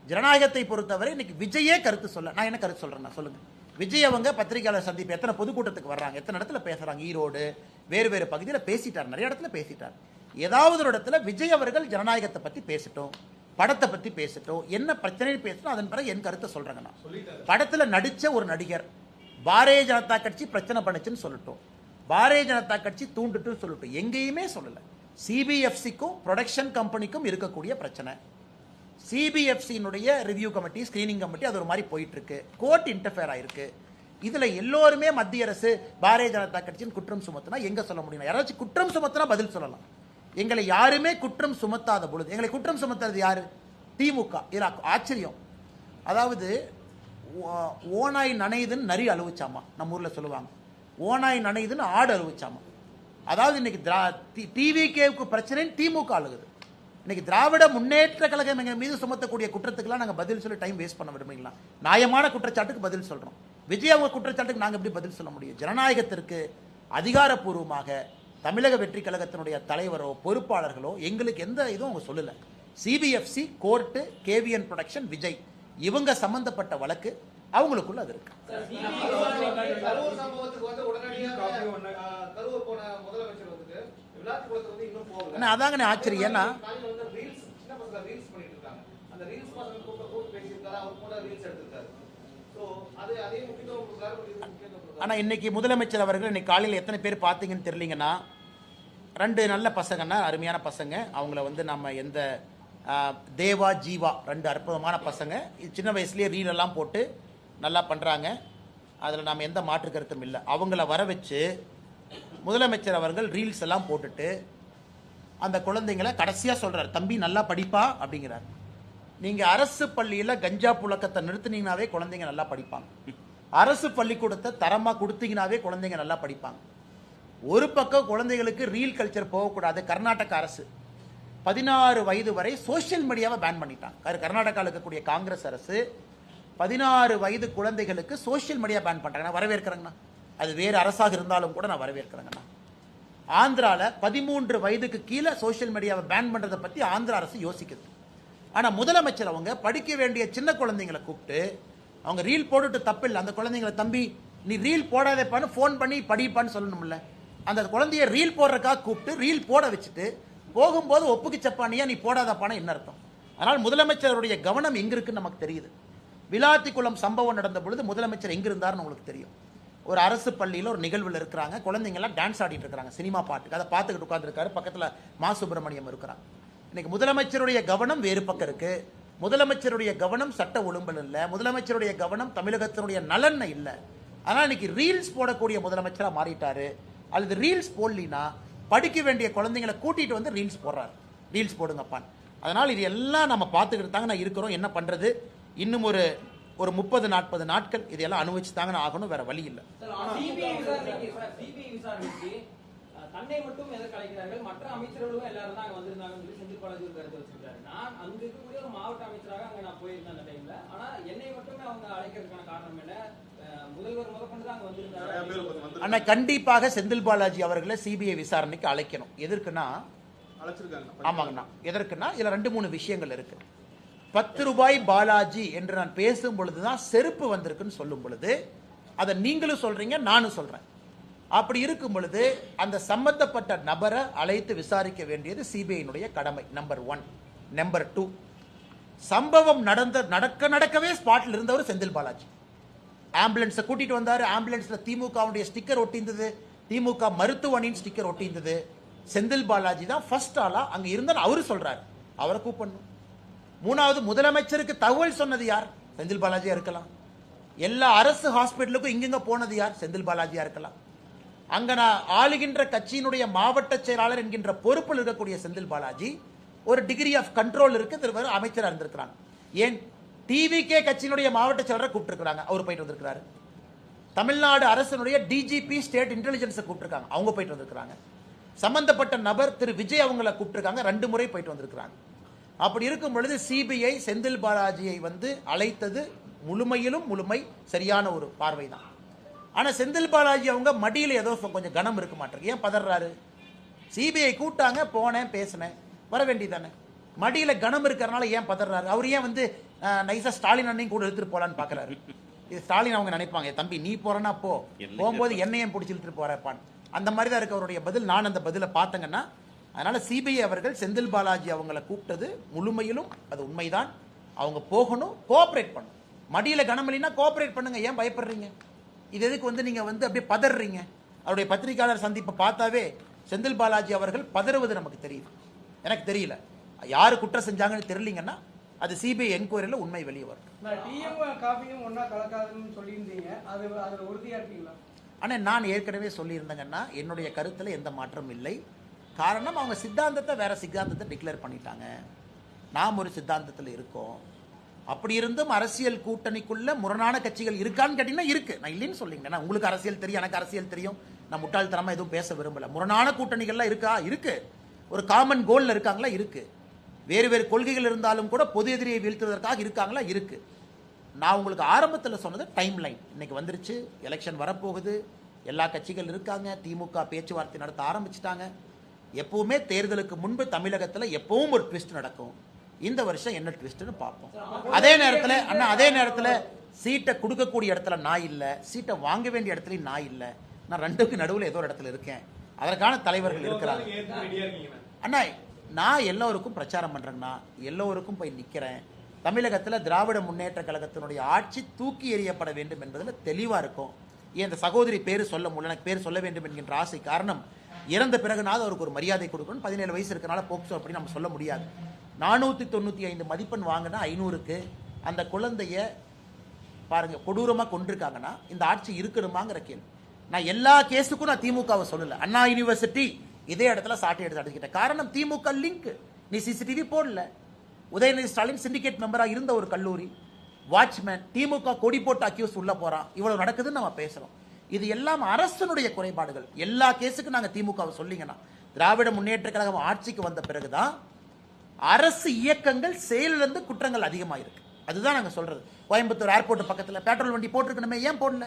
ஜனநாயகத்தை பொறுத்தவரை இன்னைக்கு விஜயே கருத்து சொல்ல, நான் என்ன கருத்து சொல்றேன்னா சொல்லுங்க. விஜய் அவங்க பத்திரிகையாளர் சந்திப்பு எத்தனை பொதுக்கூட்டத்துக்கு வர்றாங்க, எத்தனை இடத்துல பேசுறாங்க, ஈரோடு வேறு பகுதியில் பேசிட்டார், நிறைய இடத்துல பேசிட்டார். ஏதாவது ஒரு இடத்துல விஜய் அவர்கள் ஜனநாயகத்தை பற்றி பேசட்டும், படத்தை பற்றி பேசட்டும், என்ன பிரச்சனைன்னு பேசட்டும், அதன் பிறகு என் கருத்தை சொல்கிறேங்க. நான் சொல்லிட்டாரு. படத்தில் நடித்த ஒரு நடிகர் பாரதிய ஜனதா கட்சி பிரச்சனை பண்ணுச்சுன்னு சொல்லட்டும், பாரதிய ஜனதா கட்சி தூண்டுட்டுன்னு சொல்லட்டும், எங்கேயுமே சொல்லலை. சிபிஎஃப்சிக்கும் ப்ரொடக்ஷன் கம்பெனிக்கும் இருக்கக்கூடிய பிரச்சனை. சிபிஎஃப்சியினுடைய ரிவ்யூ கமிட்டி, ஸ்கிரீனிங் கமிட்டி, அது ஒரு மாதிரி போயிட்டு இருக்கு. கோர்ட் இன்டர்ஃபியர் ஆயிருக்கு. இதுல எல்லோருமே மத்திய அரசு பாரதிய ஜனதா கட்சியின் குற்றம் சுமத்தினா எங்க சொல்ல முடியும்? யாராச்சும் குற்றம் சுமத்தினா பதில் சொல்லலாம். எங்களை யாருமே குற்றம் சுமத்தாத பொழுது, எங்களை குற்றம் சுமத்துறது யாரு? திமுக. இதுல ஆச்சரியம், அதாவது ஓனாய் நனையுதுன்னு நரி அழுவிச்சாமா, நம்ம ஊர்ல சொல்லுவாங்க. ஓனாய் நனையுதுன்னு ஆடு அழுவிச்சாமா. அதாவது இன்னைக்கு டிவிகேவுக்கு பிரச்சனை திமுக அழுகுது. இன்னைக்கு திராவிட முன்னேற்ற கழகம் எங்க மீது சுமத்தக்கூடிய குற்றத்துக்கெல்லாம் நாங்க பதில் சொல்லி டைம் வேஸ்ட் பண்ண விடுவீங்களா? நியாயமான குற்றச்சாட்டுக்கு பதில் சொல்றோம். விஜய் அவங்க குற்றச்சாட்டுக்கு நாங்க எப்படி பதில் சொல்ல முடியும்? ஜனநாயகத்திற்கு அதிகாரப்பூர்வமாக தமிழக வெற்றி கழகத்தினுடைய தலைவரோ பொறுப்பாளர்களோ எங்களுக்கு எந்த இதுவும் அவங்க சொல்லல. CBFC, court, KVN production, Vijay இவங்க சம்பந்தப்பட்ட வழக்கு அவங்களுக்குள்ள அது இருக்கு. கரூர் சம்பவத்துக்கு வந்து உடனடியாக கரூர் போன முதலமைச்சர் வந்துட்டு விளாத்துக்குளத்துக்கு வந்து இன்னும் போகல. அதாங்க ஆச்சரியம். ஏன்னா காலையில வந்து ரீல்ஸ், சின்ன பசங்க ரீல்ஸ் பண்ணிட்டு இருக்காங்க. அந்த ரீல்ஸ் பசங்க கூப்பிட்டு பேசியிருக்காரு, அவர் கூட ரீல்ஸ் எடுத்திருக்காரு. ஸோ அது அதே முக்கியத்துவம் கொடுக்குறாரு. ஆனா இன்னைக்கு முதலமைச்சர் அவர்கள் இன்னைக்கு காலையில் எத்தனை பேர் பார்த்தீங்கன்னு தெரியலீங்கன்னா, 2 நல்ல பசங்கன்னா, அருமையான பசங்க. அவங்கள வந்து நம்ம எந்த தேவா, ஜீவா 2 அற்புதமான பசங்க. சின்ன வயசுலேயே ரீல் எல்லாம் போட்டு நல்லா பண்ணுறாங்க. அதில் நாம் எந்த மாற்று கருத்தும் இல்லை. அவங்கள வர வச்சு முதலமைச்சர் அவர்கள் ரீல்ஸ் எல்லாம் போட்டுட்டு அந்த குழந்தைங்களை கடைசியாக சொல்கிறார், தம்பி நல்லா படிப்பா அப்படிங்கிறார். நீங்கள் அரசு பள்ளியில் கஞ்சா புழக்கத்தை நிறுத்தினீங்கனாவே குழந்தைங்க நல்லா படிப்பாங்க. அரசு பள்ளிக்கூடத்தை தரமாக கொடுத்தீங்கனாவே குழந்தைங்க நல்லா படிப்பாங்க. ஒரு பக்கம் குழந்தைகளுக்கு ரீல் கல்ச்சர் போகக்கூடாது. கர்நாடக அரசு 16 வயது வரை சோசியல் மீடியாவை பேன் பண்ணிட்டாங்க. கர்நாடகாவில் இருக்கக்கூடிய காங்கிரஸ் அரசு 16 வயது குழந்தைகளுக்கு சோசியல் மீடியா பேன் பண்றாங்க. நான் வரவேற்கிறேங்கண்ணா. அது வேறு அரசாக இருந்தாலும் கூட நான் வரவேற்கிறேங்கண்ணா. ஆந்திராவில் 13 வயதுக்கு கீழே சோசியல் மீடியாவை பேன் பண்றதை பத்தி ஆந்திரா அரசு யோசிக்குது. ஆனா முதலமைச்சர் அவங்க படிக்க வேண்டிய சின்ன குழந்தைங்களை கூப்பிட்டு அவங்க ரீல் போட்டுட்டு தப்பில்லை. அந்த குழந்தைங்களை, தம்பி நீ ரீல் போடாதேப்பான்னு ஃபோன் பண்ணி படிப்பான்னு சொல்லணும்ல. அந்த குழந்தைய ரீல் போடுறதுக்காக கூப்பிட்டு ரீல் போட வச்சுட்டு போகும்போது ஒப்புக்கு சப்பானியா நீ போடாதப்பான என்ன அர்த்தம்? அதனால் முதலமைச்சருடைய கவனம் எங்க இருக்குன்னு நமக்கு தெரியுது. விளாத்திக்குளம் சம்பவம் நடந்த பொழுது முதலமைச்சர் எங்க இருந்தாருன்னு உங்களுக்கு தெரியும். ஒரு அரசு பள்ளியில் ஒரு நிகழ்வில் இருக்கிறாங்க. குழந்தைங்கள்லாம் டான்ஸ் ஆடிட்டு இருக்கிறாங்க சினிமா பாட்டுக்கு. அதை பார்த்துக்கிட்டு உட்காந்துருக்காரு. பக்கத்தில் மா சுப்பிரமணியம் இருக்கிறாங்க. இன்னைக்கு முதலமைச்சருடைய கவனம் வேறு பக்கம் இருக்கு. முதலமைச்சருடைய கவனம் சட்ட ஒழுங்கல் இல்லை. முதலமைச்சருடைய கவனம் தமிழகத்தினுடைய நலன் இல்லை. ஆனால் இன்னைக்கு ரீல்ஸ் போடக்கூடிய முதலமைச்சராக மாறிட்டாரு. அல்லது ரீல்ஸ் போடலினா படிக்க வேண்டிய குழந்தைங்களை கூட்டிட்டு வந்து ரீல்ஸ் போடுறாரு. ரீல்ஸ் போடுங்கப்பான். அதனால் இது எல்லாம் நம்ம பார்த்துக்கிட்டு தாங்க நான் இருக்கிறோம். என்ன பண்றது? இன்னும் ஒரு 30-40 நாட்கள் இதையெல்லாம் அனுபவிச்சு தாங்க ஆகணும். வேற வழி இல்லை. தன்னை மட்டும் எதற்கு அழைக்கிறார்கள்? மற்ற அமைச்சர்களும் எல்லாரும் தான் அங்க வந்திருந்தாங்கன்னு சொல்லி செந்தில் பாலாஜி ஒரு கருத்து வச்சிருக்காரு. நான் அங்க இருக்கக்கூடிய ஒரு மாவட்ட அமைச்சராக அங்க நான் போயிருந்தேன் அந்த டைம்ல. ஆனா என்னை மட்டுமே அவங்க அழைக்கிறதுக்கான காரணம் என்ன? முதல்வர் முதற்கொண்டு தான் அங்க வந்திருந்தாங்க. ஆனா கண்டிப்பாக செந்தில் பாலாஜி அவர்களை சிபிஐ விசாரணைக்கு அழைக்கணும். எதற்குன்னா, ஆமாங்கண்ணா, எதற்குன்னா இதுல 2-3 விஷயங்கள் இருக்கு. 10 ரூபாய் பாலாஜி என்று நான் பேசும் பொழுதுதான் செருப்பு வந்திருக்குன்னு சொல்லும் பொழுது அதை நீங்களும் சொல்றீங்க, நானும் சொல்றேன். அப்படி இருக்கும் பொழுது அந்த சம்பந்தப்பட்ட நபரை அழைத்து விசாரிக்க வேண்டியது சிபிஐனுடைய கடமை. நம்பர் 1. நம்பர் 2, சம்பவம் நடக்கவே ஸ்பாட்ல இருந்தவர் செந்தில் பாலாஜி. ஆம்புலன்ஸை கூட்டிட்டு வந்தாரு. ஆம்புலன்ஸ்ல திமுகவுடைய ஸ்டிக்கர் ஒட்டியிருந்தது. திமுக மருத்துவமனையின் ஸ்டிக்கர் ஒட்டியிருந்தது. செந்தில் பாலாஜி தான் ஃபர்ஸ்ட் ஆளா அங்க இருந்தார். அவரு சொல்றாரு, அவரை கூப்பிடணும். 3வது, முதலமைச்சருக்கு தகவல் சொன்னது யார்? செந்தில் பாலாஜியா இருக்கலாம். எல்லா அரசு ஹாஸ்பிட்டலுக்கும் இங்க போனது யார்? செந்தில் பாலாஜியா இருக்கலாம். அங்க நான் ஆளுகின்ற கட்சியினுடைய மாவட்ட செயலாளர் என்கின்ற பொறுப்பில் இருக்கக்கூடிய செந்தில் பாலாஜி ஒரு டிகிரி ஆஃப் கண்ட்ரோல் இருக்கு. திருவாரூர் அமைச்சராக இருந்திருக்கிறாங்க. ஏன் டிவிகே கட்சியினுடைய மாவட்ட செயலரை கூப்பிட்டுருக்காங்க, அவர் போயிட்டு வந்திருக்கிறாரு. தமிழ்நாடு அரசினுடைய டிஜிபி ஸ்டேட் இன்டெலிஜென்ஸை கூப்பிட்டுருக்காங்க, அவங்க போயிட்டு வந்திருக்கிறாங்க. சம்பந்தப்பட்ட நபர் திரு விஜய் அவங்களை கூப்பிட்டுருக்காங்க, 2 முறை போயிட்டு வந்திருக்கிறாங்க. அப்படி இருக்கும் பொழுது சிபிஐ செந்தில் பாலாஜியை வந்து அழைத்தது முழுமை சரியான ஒரு பார்வை தான். ஆனா செந்தில் பாலாஜி அவங்க மடியில் ஏதோ கொஞ்சம் கனம் இருக்க மாட்டேங்குது. ஏன் பதறாரு? சிபிஐ கூட்டாங்க, போனேன், பேசினேன், வர வேண்டியதானே. மடியில கனம் இருக்கிறனால ஏன் பதறாரு? அவர் ஏன் வந்து நைசா ஸ்டாலின் அண்ணையும் கூட எடுத்துட்டு போலான்னு பாக்குறாரு? இது ஸ்டாலின் அவங்க நினைப்பாங்க, தம்பி நீ போறனா போகும்போது என்னையும் பிடிச்சி இழுத்துட்டு போறப்பான். அந்த மாதிரி தான் இருக்கு அவருடைய பதில். நான் அந்த பதிலை பார்த்தங்கன்னா அதனால் சிபிஐ அவர்கள் செந்தில் பாலாஜி அவங்கள கூப்பிட்டது முழுமையிலும் அது உண்மைதான். அவங்க போகணும், கோஆப்ரேட் பண்ணணும். மடியில் கனமலினா கோஆப்ரேட் பண்ணுங்க, ஏன் பயப்படுறீங்க? இது எதுக்கு வந்து நீங்கள் வந்து அப்படியே பதறீங்க? அவருடைய பத்திரிகையாளர் சந்திப்பை பார்த்தாவே செந்தில் பாலாஜி அவர்கள் பதறுவது நமக்கு தெரியுது. எனக்கு தெரியல யார் குற்றம் செஞ்சாங்கன்னு தெரியலீங்கன்னா அது சிபிஐ என்கொயரியில் உண்மை வெளியே வரும். டீயும் காஃபியும் ஒன்றா கலக்காதுன்னு சொல்லியிருந்தீங்க, அதில் உறுதியாக இருக்கீங்களா? ஆனால் நான் ஏற்கனவே சொல்லியிருந்தேங்கன்னா என்னுடைய கருத்தில் எந்த மாற்றமும் இல்லை. காரணம் அவங்க சித்தாந்தத்தை வேற சித்தாந்தத்தை டிக்ளேர் பண்ணிட்டாங்க, நாம் ஒரு சித்தாந்தத்தில் இருக்கோம். அப்படி இருந்தும் அரசியல் கூட்டணிக்குள்ள முரணான கட்சிகள் இருக்கான்னு கேட்டீங்கன்னா இருக்கு. நான் இல்லைன்னு சொல்லிங்க, உங்களுக்கு அரசியல் தெரியும், எனக்கு அரசியல் தெரியும், நான் முட்டாள்தனமா எதுவும் பேச விரும்பல. முரணான கூட்டணிகள்லாம் இருக்கா? இருக்கு. ஒரு காமன் கோல்ல இருக்காங்களா? இருக்கு. வேறு வேறு கொள்கைகள் இருந்தாலும் கூட பொது எதிரியை வீழ்த்துவதற்காக இருக்காங்களா? இருக்கு. நான் உங்களுக்கு ஆரம்பத்தில் சொன்னது டைம் லைன் இன்னைக்கு வந்துருச்சு. எலெக்ஷன் வரப்போகுது, எல்லா கட்சிகள் இருக்காங்க, திமுக பேச்சுவார்த்தை நடத்த ஆரம்பிச்சிட்டாங்க. எப்பவுமே தேர்தலுக்கு முன்பு தமிழகத்தில் எப்பவும் ஒரு ட்விஸ்ட் நடக்கும். இந்த வருஷம் என்ன ட்விஸ்ட்னு பார்ப்போம். அதே நேரத்தில் சீட்டை கொடுக்கக்கூடிய இடத்துல நான் இல்லை, சீட்டை வாங்க வேண்டிய இடத்துலையும் நான் இல்லை. நான் ரெண்டுக்கு நடுவில் ஏதோ ஒரு இடத்துல இருக்கேன். அதற்கான தலைவர்கள் இருக்கிறாங்க. அண்ணா நான் எல்லோருக்கும் பிரச்சாரம் பண்றேன்னா எல்லோருக்கும் போய் நிற்கிறேன். தமிழகத்தில் திராவிட முன்னேற்ற கழகத்தினுடைய ஆட்சி தூக்கி எறியப்பட வேண்டும் என்பதில் தெளிவாக இருக்கும். ஏன் இந்த சகோதரி பேர் சொல்ல முடியல, எனக்கு பேர் சொல்ல வேண்டும் என்கின்ற ஆசை. காரணம், இறந்த பிறகுனாவது அவருக்கு ஒரு மரியாதை கொடுக்கணும். 17 வயசு இருக்கனால போக்சோ அப்படி நம்ம சொல்ல முடியாது. 495 மதிப்பெண் வாங்கினா 500க்கு அந்த குழந்தைய பாருங்க கொடூரமாக கொண்டிருக்காங்கன்னா இந்த ஆட்சி இருக்கணுமாங்கிற கேள்வி. நான் எல்லா கேஸுக்கும் நான் திமுகவை சொல்லல. அண்ணா யூனிவர்சிட்டி இதே இடத்துல சாட்டை எடுத்து அடிக்கிட்டேன். காரணம் திமுக லிங்க். நீ சிசிடிவி போடல. உதயநிதி ஸ்டாலின் சிண்டிகேட் மெம்பராக இருந்த ஒரு கல்லூரி வாட்ச்மேன் திமுக கொடி போட்டு அக்யூஸ் உள்ள போறான். இவ்வளவு நடக்குதுன்னு நம்ம பேசுறோம். இது எல்லாம் அரசனுடைய குறைபாடுகள். எல்லா கேஸுக்கும் நாங்கள் திமுகவை சொல்லிங்கன்னா திராவிட முன்னேற்ற கழகம் ஆட்சிக்கு வந்த பிறகுதான் அரசு இயக்கங்கள் செயலிலிருந்து குற்றங்கள் அதிகமாக இருக்கு. அதுதான் நாங்கள் சொல்றது. கோயம்புத்தூர் ஏர்போர்ட் பக்கத்தில் பெட்ரோல் வண்டி போட்டிருக்கணுமே, ஏன் போடல?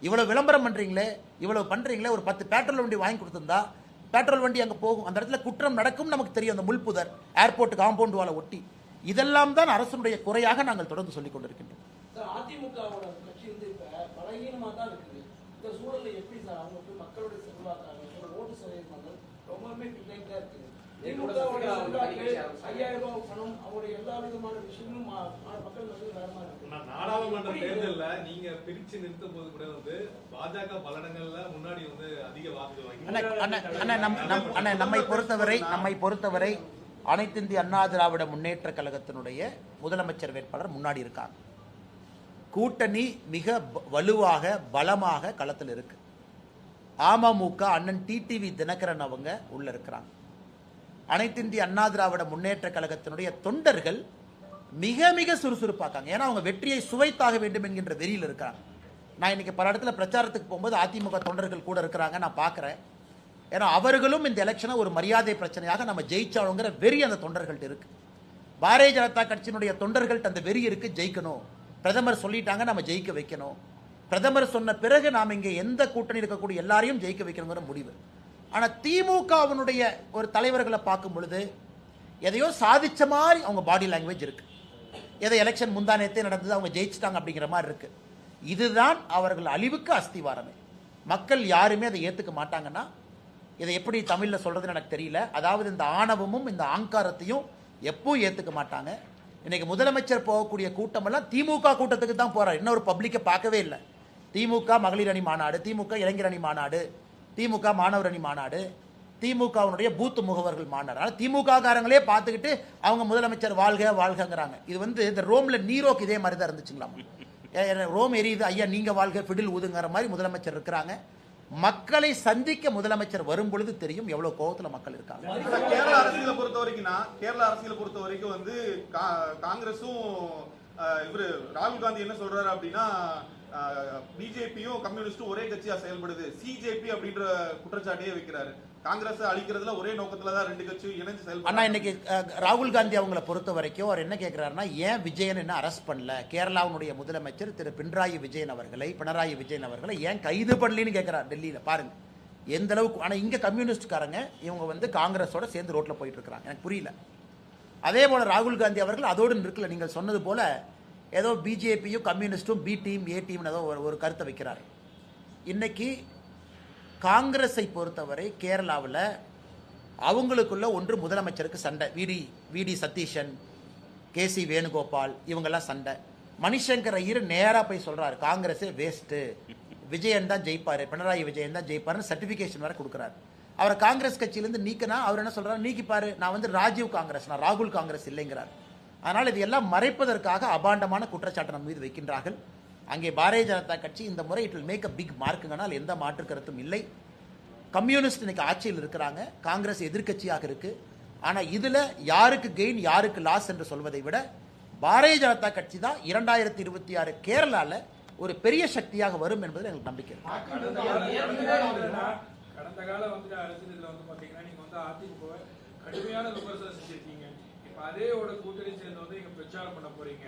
இவ்வளவு விளம்பரம் பண்றீங்களே, இவ்வளவு பண்றீங்களே, ஒரு 10 பெட்ரோல் வண்டி வாங்கி கொடுத்திருந்தா பெட்ரோல் வண்டி அங்கே போகும். அந்த இடத்துல குற்றம் நடக்கும் நமக்கு தெரியும். அந்த முள்புதர் ஏர்போர்ட் காம்பவுண்ட் வாலை ஒட்டி இதெல்லாம் தான் அரசுடைய குறையாக நாங்கள் தொடர்ந்து சொல்லிக் கொண்டிருக்கின்றோம். அதிமுகவோட கட்சி வந்து இப்ப பலகீனமா தான் இருக்குது. இந்த சூழல்ல எப்படி சார் அவங்க மக்களுடைய செல்வாக்காக ஓட்டு சதவீதங்கள் ரொம்பவுமே பின்னைக்கு தான் இருக்குது. திமுகவோட 5000 ரூபாய் பணம் அவருடைய எல்லா விதமான விஷயங்களும் மக்கள் வந்து வேறமா இருக்கு. நாடாளுமன்ற தேர்தல்ல நீங்க பிரிச்சு நிறுத்தும் போது கூட வந்து பாஜக பல இடங்கள்ல முன்னாடி வந்து அதிக வாக்கு வாங்கி நம்மை பொறுத்தவரை அனைத்து இந்திய அண்ணா திராவிட முன்னேற்ற கழகத்தினுடைய முதலமைச்சர் வேட்பாளர் முன்னாடி இருக்காங்க. கூட்டணி மிக வலுவாக பலமாக களத்தில் இருக்கு. அமமுக அண்ணன் டிடிவி தினகரன் அவங்க உள்ள இருக்கிறாங்க. அனைத்து இந்திய அண்ணா திராவிட முன்னேற்ற கழகத்தினுடைய தொண்டர்கள் மிக மிக சுறுசுறுப்பாக்காங்க. ஏன்னா அவங்க வெற்றியை சுவைத்தாக வேண்டும் என்கின்ற வெறியில் இருக்காங்க. நான் இன்னைக்கு பல இடத்துல பிரச்சாரத்துக்கு போகும்போது அதிமுக தொண்டர்கள் கூட இருக்கிறாங்க, நான் பார்க்குறேன். ஏன்னா அவர்களும் இந்த எலெக்ஷனை ஒரு மரியாதை பிரச்சனையாக நம்ம ஜெயிச்சாலுங்கிற வெறி அந்த தொண்டர்கள்ட்ட இருக்கு. பாரதிய ஜனதா கட்சியினுடைய தொண்டர்கள்ட்ட அந்த வெறி இருக்கு. ஜெயிக்கணும், பிரதமர் சொல்லிட்டாங்க, நம்ம ஜெயிக்க வைக்கணும். பிரதமர் சொன்ன பிறகு நாம் இங்கே எந்த கூட்டணி இருக்கக்கூடிய எல்லாரையும் ஜெயிக்க வைக்கணுங்கிற முடிவு. ஆனால் திமுகவினுடைய ஒரு தலைவர்களை பார்க்கும் பொழுது எதையோ சாதிச்ச மாதிரி அவங்க பாடி லாங்குவேஜ் இருக்கு. எதை எலெக்ஷன் முந்தானத்தே நடந்தது, அவங்க ஜெயிச்சிட்டாங்க அப்படிங்கிற மாதிரி இருக்கு. இதுதான் அவர்கள் அழிவுக்கு அஸ்திவாரமே. மக்கள் யாருமே அதை ஏற்றுக்க மாட்டாங்கன்னா இதை எப்படி தமிழில் சொல்றதுன்னு எனக்கு தெரியல. அதாவது இந்த ஆணவமும் இந்த ஆங்காரத்தையும் எப்பவும் ஏற்றுக்க மாட்டாங்க. இன்னைக்கு முதலமைச்சர் போகக்கூடிய கூட்டமெல்லாம் திமுக கூட்டத்துக்கு தான் போறார். இன்னொரு பப்ளிக்கை பார்க்கவே இல்லை. திமுக மகளிர் அணி மாநாடு, திமுக இளைஞர் அணி மாநாடு, திமுக மாணவர் அணி மாநாடு, திமுகவுடைய பூத் முகவர்கள் மாநாடு. ஆனால் திமுக காரங்களே பார்த்துக்கிட்டு அவங்க முதலமைச்சர் வாழ்க வாழ்கிறாங்க. இது வந்து இந்த ரோம்ல நீரோக்கு இதே மாதிரி தான் இருந்துச்சுங்களாம். ரோம் எரியுது, ஐயா நீங்க வாழ்க ஃபிடில் ஊதுங்கிற மாதிரி முதலமைச்சர் இருக்கிறாங்க. மக்களை சந்திக்க முதலமைச்சர் வரும் பொழுது தெரியும் எவ்வளவு கோபத்துல மக்கள் இருக்காங்க. கேரள அரசியலை பொறுத்த வரைக்கும் வந்து காங்கிரஸும் இவரு ராகுல் காந்தி என்ன சொல்றாரு அப்படின்னா பிஜேபியும் கம்யூனிஸ்டும் ஒரே கட்சியா செயல்படுது, சிஜேபி அப்படின்ற குற்றச்சாட்டையே வைக்கிறாரு. காங்கிரஸ் அழிக்கிறதுல ஒரே நோக்கத்துல தான் ரெண்டு கட்சியும் இணைஞ்சு செயல்படுறாங்க. ஆனா இன்னைக்கு ராகுல் காந்தி அவங்களை பொறுத்த வரைக்கும் அவர் என்ன கேட்கிறாருன்னா, ஏன் விஜயன் என்ன அரெஸ்ட் பண்ணல, கேரளாவுடைய முதலமைச்சர் திரு பினராயி விஜயன் அவர்களை ஏன் கைது பண்ணலன்னு கேட்கிறார் டெல்லியில. பாருங்க எந்த அளவுக்கு. ஆனா இங்க கம்யூனிஸ்ட்காரங்க இவங்க வந்து காங்கிரஸோட சேர்ந்து ரோட்ல போயிட்டு இருக்கிறாங்க. எனக்கு புரியல. அதே போல ராகுல் காந்தி அவர்கள் அதோடு இருக்கல. நீங்கள் சொன்னது போல ஏதோ பிஜேபியும் கம்யூனிஸ்டும் பி டீம் ஏ டீம் ஏதோ ஒரு கருத்தை வைக்கிறார். இன்னைக்கு காங்கிரஸை பொறுத்தவரை கேரளாவில் அவங்களுக்குள்ள ஒன்று முதலமைச்சருக்கு சண்டை. விடி சதீஷன், கேசி வேணுகோபால் இவங்கெல்லாம் சண்டை. மணிசங்கர் ஐயர் நேராக போய் சொல்றாரு, காங்கிரஸே வேஸ்ட்டு, விஜயன் தான் ஜெயிப்பாரு, பினராயி விஜயன் தான் ஜெயிப்பாருன்னு சர்டிஃபிகேஷன் வேற கொடுக்குறாரு. அவரை காங்கிரஸ் கட்சியிலேருந்து நீக்கினா அவர் என்ன சொல்றாரு, நீக்கிப்பாரு, நான் வந்து ராஜீவ் காங்கிரஸ், நான் ராகுல் காங்கிரஸ் இல்லைங்கிறார். அதனால் இது எல்லாம் மறைப்பதற்காக அபாண்டமான குற்றச்சாட்டு நம்ம மீது வைக்கின்றார்கள். அங்கே பாரதிய ஜனதா கட்சி இந்த முறை it will make a big மார்க்குங்கனால் எந்த மாற்று கருத்தும் இல்லை. கம்யூனிஸ்ட் இன்னைக்கு ஆட்சியில் இருக்கிறாங்க, காங்கிரஸ் எதிர்க்கட்சியாக இருக்கு. ஆனால் இதுல யாருக்கு கெயின் யாருக்கு லாஸ் என்று சொல்வதை விட பாரதிய ஜனதா கட்சி தான் 2026 கேரளால ஒரு பெரிய சக்தியாக வரும் என்பதில் எங்களுக்கு நம்பிக்கை இருக்கு. கடந்த கால வந்து அரசியலில் வந்து பாத்தீங்கன்னா நீங்க வந்து அதிமுக கடுமையான விமர்சனம் செஞ்சிருக்கீங்க. இப்ப அதேயோட கூட்டணி சேர்ந்து வந்து நீங்க பிரச்சாரம் பண்ண போறீங்க.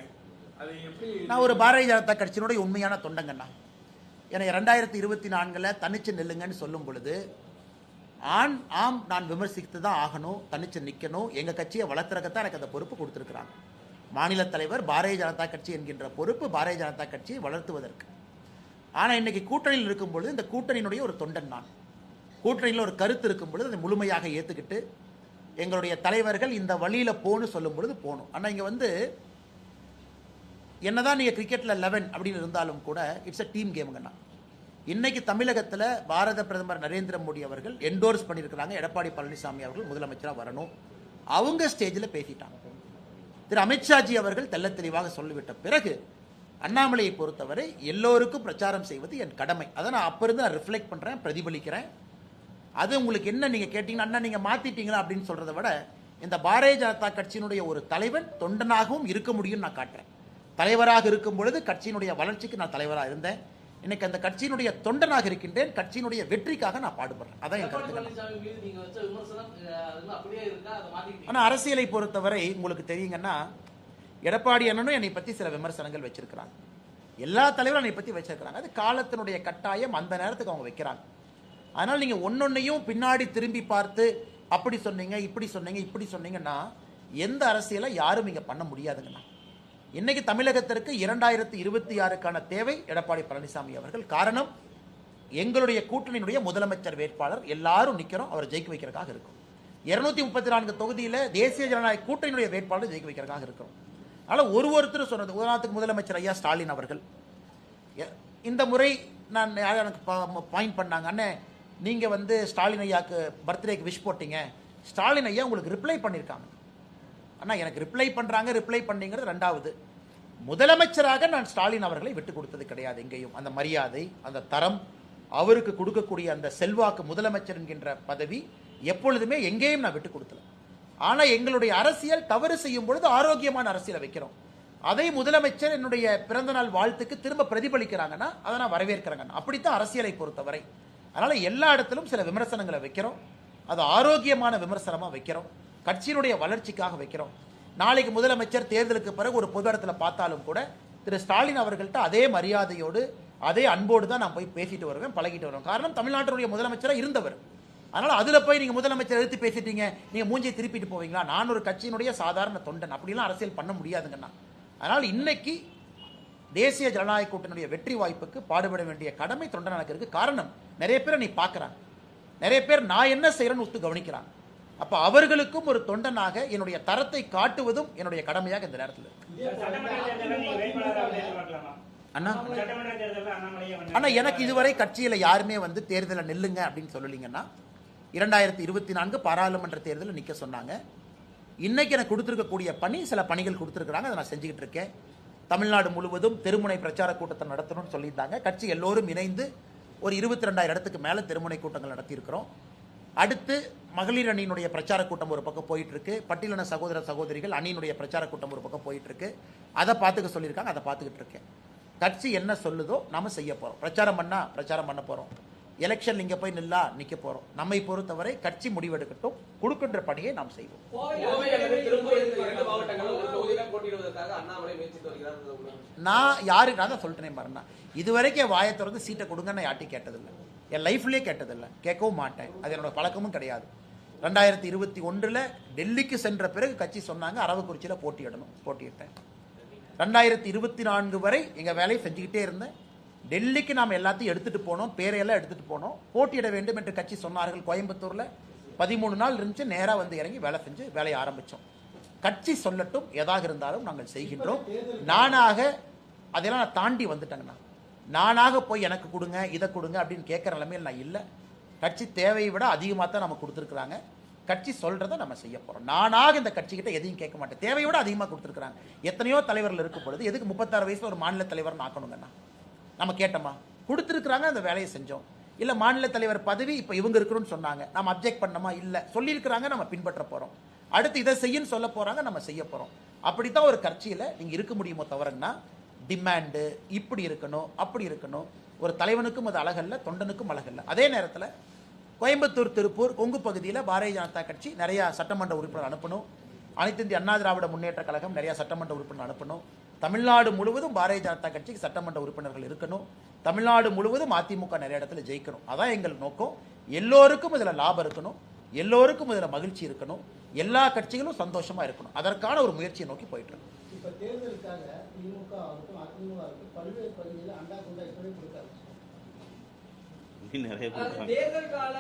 அதை எப்படி? நான் ஒரு பாரதிய ஜனதா கட்சியினுடைய உண்மையான தொண்டங்கண்ணா. ஏன்னா 2024 தனிச்சு நில்லுங்கன்னு சொல்லும் பொழுது ஆம் நான் விமர்சித்து தான் ஆகணும், தனிச்சு நிற்கணும், எங்கள் கட்சியை வளர்த்துறக்கத்தான் எனக்கு அந்த பொறுப்பு கொடுத்துருக்குறாங்க. மாநில தலைவர் பாரதிய ஜனதா கட்சி என்கின்ற பொறுப்பு பாரதிய ஜனதா கட்சியை வளர்த்துவதற்கு. ஆனால் இன்னைக்கு கூட்டணியில் இருக்கும் பொழுது இந்த கூட்டணியினுடைய ஒரு தொண்டன் நான். கூட்டணியில் ஒரு கருத்து இருக்கும் பொழுது அதை முழுமையாக ஏற்றுக்கிட்டு எங்களுடைய தலைவர்கள் இந்த வழியில் போகணும் சொல்லும் பொழுது போகணும். ஆனால் இங்கே வந்து என்னதான் நீங்கள் கிரிக்கெட்டில் 11 அப்படின்னு இருந்தாலும் கூட இட்ஸ் அ டீம் கேமுங்கண்ணா. இன்னைக்கு தமிழகத்தில் பாரத பிரதமர் நரேந்திர மோடி அவர்கள் என்டோர்ஸ் பண்ணியிருக்கிறாங்க, எடப்பாடி பழனிசாமி அவர்கள் முதலமைச்சராக வரணும். அவங்க ஸ்டேஜில் பேசிட்டாங்க. திரு அமித்ஷாஜி அவர்கள் தெள்ள தெளிவாக சொல்லிவிட்ட பிறகு அண்ணாமலையை பொறுத்தவரை எல்லோருக்கும் பிரச்சாரம் செய்வது என் கடமை. அதை நான் அப்போ இருந்து நான் ரிஃப்ளெக்ட் பண்ணுறேன், பிரதிபலிக்கிறேன். அது உங்களுக்கு என்ன நீங்கள் கேட்டீங்கன்னா அண்ணா நீங்கள் மாற்றிட்டீங்களா அப்படின்னு சொல்கிறத விட இந்த பாரதிய ஜனதா கட்சியினுடைய ஒரு தலைவன் தொண்டனாகவும் இருக்க முடியும்னு நான் காட்டுறேன். தலைவராக இருக்கும் பொழுது கட்சியினுடைய வளர்ச்சிக்கு நான் தலைவராக இருந்தேன். இன்னைக்கு அந்த கட்சியினுடைய தொண்டனாக இருக்கின்றேன், கட்சியினுடைய வெற்றிக்காக நான் பாடுபடுறேன். அதான் என் கருத்து. ஆனால் அரசியலை பொறுத்தவரை உங்களுக்கு தெரியுங்கன்னா எடப்பாடி அண்ணனும் என்னை பற்றி சில விமர்சனங்கள் வச்சிருக்கிறாங்க, எல்லா தலைவரும் என்னை பற்றி வச்சிருக்கிறாங்க. அது காலத்தினுடைய கட்டாயம், அந்த நேரத்துக்கு அவங்க வைக்கிறாங்க. அதனால் நீங்கள் ஒன்னொன்னையும் பின்னாடி திரும்பி பார்த்து அப்படி சொன்னீங்க இப்படி சொன்னீங்க இப்படி சொன்னீங்கன்னா எந்த அரசியலை யாரும் இங்கே பண்ண முடியாதுங்கண்ணா. இன்னைக்கு தமிழகத்திற்கு 2026க்கான தேவை எடப்பாடி பழனிசாமி அவர்கள். காரணம், எங்களுடைய கூட்டணியினுடைய முதலமைச்சர் வேட்பாளர் எல்லாரும் நிற்கிறோம், அவரை ஜெயிக்க வைக்கிறதுக்காக இருக்கும். 234 தொகுதியில் தேசிய ஜனநாயக கூட்டணியினுடைய வேட்பாளர் ஜெயிக்க வைக்கிறதுக்காக இருக்கிறோம். அதனால் ஒருத்தர் சொன்னது, உதாரணத்துக்கு முதலமைச்சர் ஐயா ஸ்டாலின் அவர்கள் இந்த முறை நான் எனக்கு பாயிண்ட் பண்ணாங்க, அண்ணே நீங்கள் வந்து ஸ்டாலின் ஐயாவுக்கு பர்த்டேக்கு விஷ் போட்டீங்க, ஸ்டாலின் ஐயா உங்களுக்கு ரிப்ளை பண்ணியிருக்காங்க. ஆனால் எனக்கு ரிப்ளை பண்ணுறாங்க, ரிப்ளை பண்ணிங்கிறது ரெண்டாவது. முதலமைச்சராக நான் ஸ்டாலின் அவர்களை விட்டு கொடுத்தது கிடையாது எங்கேயும். அந்த மரியாதை, அந்த தரம், அவருக்கு கொடுக்கக்கூடிய அந்த செல்வாக்கு, முதலமைச்சர் என்கின்ற பதவி எப்பொழுதுமே எங்கேயும் நான் விட்டு கொடுத்தல. ஆனால் எங்களுடைய அரசியல் தவறு செய்யும் பொழுது ஆரோக்கியமான அரசியலை வைக்கிறோம். அதை முதலமைச்சர் என்னுடைய பிறந்தநாள் வாழ்த்துக்கு திரும்ப பிரதிபலிக்கிறாங்கன்னா அதை நான் வரவேற்கிறேங்க. அப்படித்தான் அரசியலை பொறுத்தவரை. அதனால எல்லா இடத்திலும் சில விமர்சனங்களை வைக்கிறோம், அது ஆரோக்கியமான விமர்சனமாக வைக்கிறோம், கட்சியினுடைய வளர்ச்சிக்காக வைக்கிறோம். நாளைக்கு முதலமைச்சர் தேர்தலுக்கு பிறகு ஒரு பொது இடத்துல பார்த்தாலும் கூட திரு ஸ்டாலின் அவர்கள்ட்ட அதே மரியாதையோடு அதே அன்போடு தான் நான் போய் பேசிட்டு வருவேன், பழகிட்டு வருவேன். காரணம், தமிழ்நாட்டினுடைய முதலமைச்சராக இருந்தவர். அதனால் அதில் போய் நீங்கள் முதலமைச்சர் எடுத்து பேசிட்டீங்க, நீங்கள் மூஞ்சியை திருப்பிட்டு போவீங்களா? நான் ஒரு கட்சியினுடைய சாதாரண தொண்டன், அப்படிலாம் அரசியல் பண்ண முடியாதுங்கண்ணா. அதனால் இன்னைக்கு தேசிய ஜனநாயக கூட்டணியுடைய வெற்றி வாய்ப்புக்கு பாடுபட வேண்டிய கடமை தொண்டன் எனக்கு இருக்கு. காரணம், நிறைய பேரை நீ பார்க்குறாங்க, நிறைய பேர் நான் என்ன செய்கிறேன்னு ஒத்து கவனிக்கிறாங்க. அப்போ அவர்களுக்கும் ஒரு தொண்டனாக என்னுடைய தரத்தை காட்டுவதும் என்னுடைய கடமையாக இந்த நேரத்தில் இருக்கு. அண்ணா எனக்கு இதுவரை கட்சியில் யாருமே வந்து தேர்தலில் நில்லுங்க அப்படின்னு சொல்லலீங்கன்னா, 2024 பாராளுமன்ற தேர்தலில் நிற்க சொன்னாங்க. இன்னைக்கு எனக்கு கொடுத்துருக்கக்கூடிய பணி, சில பணிகள் கொடுத்துருக்குறாங்க, அதை நான் செஞ்சுக்கிட்டு இருக்கேன். தமிழ்நாடு முழுவதும் தெருமுனை பிரச்சார கூட்டத்தை நடத்தணும்னு சொல்லியிருந்தாங்க. கட்சி எல்லோரும் இணைந்து ஒரு 22,000 இடத்துக்கு மேலே தெருமுனை கூட்டங்கள் நடத்தியிருக்கிறோம். அடுத்து மகளிர் அணியினுடைய பிரச்சார கூட்டம் ஒரு பக்கம் போயிட்டு இருக்கு, பட்டியலின சகோதர சகோதரிகள் அணியினுடைய பிரச்சார கூட்டம் ஒரு பக்கம் போயிட்டு இருக்கு. அதை பார்த்துக்க சொல்லியிருக்காங்க, அதை பார்த்துக்கிட்டு இருக்கேன். கட்சி என்ன சொல்லுதோ நாம செய்ய போறோம். பிரச்சாரம் பண்ண போறோம், எலெக்ஷன் இங்க போய் நிக்க போறோம். நம்மை பொறுத்தவரை கட்சி முடிவெடுக்கட்டும், கொடுக்கின்ற பணியை நாம் செய்வோம். நான் யாருக்கு தான் சொல்லிட்டேன் பாருங்க, இதுவரைக்கும் வாயை திறந்து சீட்டை கொடுங்கன்னு யார்ட்டையும் கேட்டதில்லை, என் லைஃப்லேயே கேட்டதில்லை, கேட்கவும் மாட்டேன். அது என்னோட பழக்கமும் கிடையாது. 2021 டெல்லிக்கு சென்ற பிறகு கட்சி சொன்னாங்க அரவக்குறிச்சியில் போட்டியிட்டேன். 2024 வரை எங்கள் வேலையை செஞ்சுக்கிட்டே இருந்தேன். டெல்லிக்கு நாம் எல்லாத்தையும் எடுத்துகிட்டு போனோம், பேரையெல்லாம் எடுத்துகிட்டு போனோம், போட்டியிட வேண்டும் என்று கட்சி சொன்னார்கள். கோயம்புத்தூரில் 13 நாள் இருந்துச்சு, நேராக வந்து இறங்கி வேலை செஞ்சு வேலையை ஆரம்பித்தோம். கட்சி சொல்லட்டும், எதாக இருந்தாலும் நாங்கள் செய்கின்றோம். நானாக அதெல்லாம் நான் தாண்டி வந்துட்டேங்கண்ணா. நானாக போய் எனக்கு கொடுங்க, இதை கொடுங்க அப்படின்னு கேட்குற நிலைமையில் நான் இல்லை. கட்சி தேவையை விட அதிகமாக தான் நம்ம கொடுத்துருக்குறாங்க. கட்சி சொல்கிறத நம்ம செய்ய போகிறோம். நானாக இந்த கட்சிக்கிட்ட எதையும் கேட்க மாட்டேன். தேவையை விட அதிகமாக கொடுத்துருக்குறாங்க. எத்தனையோ தலைவர்கள் இருக்கும் பொழுது எதுக்கு 36 வயசில் ஒரு மாநில தலைவர்னு ஆக்கணுங்கண்ணா? நம்ம கேட்டோமா? கொடுத்துருக்குறாங்க, அந்த வேலையை செஞ்சோம். இல்லை மாநில தலைவர் பதவி இப்போ இவங்க இருக்கணும்னு சொன்னாங்க, நம்ம அப்ஜெக்ட் பண்ணோமா? இல்லை, சொல்லியிருக்கிறாங்க, நம்ம பின்பற்ற போகிறோம். அடுத்து இதை செய்யன்னு சொல்ல போகிறாங்க, நம்ம செய்ய போகிறோம். அப்படித்தான் ஒரு கட்சியில் நீங்கள் இருக்க முடியுமோ தவிரன்னா டிமாண்டு இப்படி இருக்கணும் அப்படி இருக்கணும். ஒரு தலைவனுக்கும் அது அழகல்ல, தொண்டனுக்கும் அழகல்ல. அதே நேரத்தில் கோயம்புத்தூர், திருப்பூர், கொங்கு பகுதியில் பாரதிய ஜனதா கட்சி நிறையா சட்டமன்ற உறுப்பினர் அனுப்பணும். அனைத்து இந்திய அண்ணா திராவிட முன்னேற்ற கழகம் நிறையா சட்டமன்ற உறுப்பினர் அனுப்பணும். தமிழ்நாடு முழுவதும் பாரதிய ஜனதா கட்சிக்கு சட்டமன்ற உறுப்பினர்கள் இருக்கணும். தமிழ்நாடு முழுவதும் அதிமுக நிறைய இடத்துல ஜெயிக்கணும். அதான் எங்கள் நோக்கம். எல்லோருக்கும் இதில் லாபம் இருக்கணும், எல்லோருக்கும் இதில் மகிழ்ச்சி இருக்கணும், எல்லா கட்சிகளும் சந்தோஷமா இருக்கணும். அதற்கான ஒரு முயற்சியை நோக்கி போயிட்டு இருக்கோம். இப்ப தேர்தலுக்காக திமுக ஆகட்டும் அதிமுக ஆகட்டும் பல்வேறு பகுதிகளில் அண்டா குண்டா இப்பவே கொடுக்காரு. தேர்தல் கால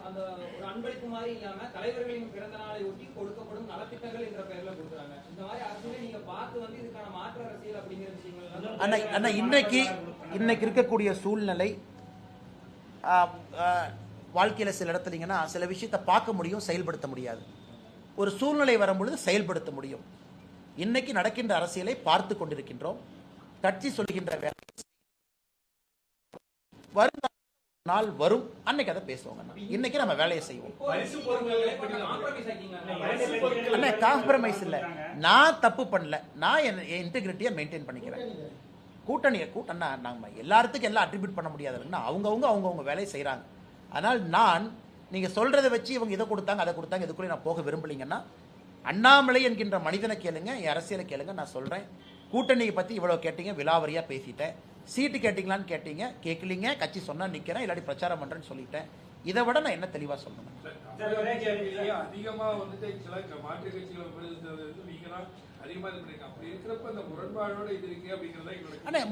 அந்த ஒரு அன்பளிப்பு மாதிரி இல்லாம தலைவர்களின் பிறந்த நாளை ஒட்டி கொடுக்கப்படும் நலத்திட்டங்கள் என்ற பெயர்ல கொடுக்குறாங்க. இந்த மாதிரி அரசியலை நீங்க பார்த்து வந்து இதுக்கான மாற்று அரசியல் அப்படிங்கிற விஷயங்கள் இன்னைக்கு இருக்கக்கூடிய சூழ்நிலை வாழ்க்கையில சில இடத்துலங்கன்னா சில விஷயத்தை பார்க்க முடியும், செயல்படுத்த முடியாது. ஒரு சூழ்நிலை வரும்பொழுது செயல்படுத்த முடியும். இன்னைக்கு நடக்கின்ற அரசியலை பார்த்து கொண்டிருக்கின்றோம். கட்சி சொல்கின்ற வேலை வரும் நாள் வரும், அன்னைக்கு அதை பேசுவாங்க. இன்னைக்கு நம்ம வேலையை செய்வோம். காம்ப்ரமைஸ் இல்ல, நான் தப்பு பண்ணல, நான் என் இன்டெகிரிட்டியை மெயின்டைன் பண்ணிக்கிறேன். கூட்டணி நாம எல்லாத்துக்கும் எல்லாம் அட்ரிபியூட் பண்ண முடியாதுன்னா அவங்கவுங்க வேலையை செய்யறாங்க. ஆனால் நான் நீங்க சொல்றதை வச்சு இவங்க இதை கொடுத்தாங்க அதை கொடுத்தாங்க இதுக்குள்ளே நான் போக விரும்பலீங்கன்னா அண்ணாமலை என்கின்ற மனிதனை கேளுங்க, என் அரசியலை கேளுங்க. நான் சொல்றேன், கூட்டணியை பத்தி இவ்வளவு கேட்டீங்க, விலாவரியா பேசிட்டேன். சீட்டு கேட்டீங்களான்னு கேட்டீங்க, கேட்கலீங்க. கட்சி சொன்னா நிக்கிறேன், இல்லாட்டி பிரச்சாரம் பண்றேன்னு சொல்லிட்டேன். இதை விட நான் என்ன தெளிவா சொல்லணும்? அதிகமா வந்துட்டு மாற்று கட்சிகளை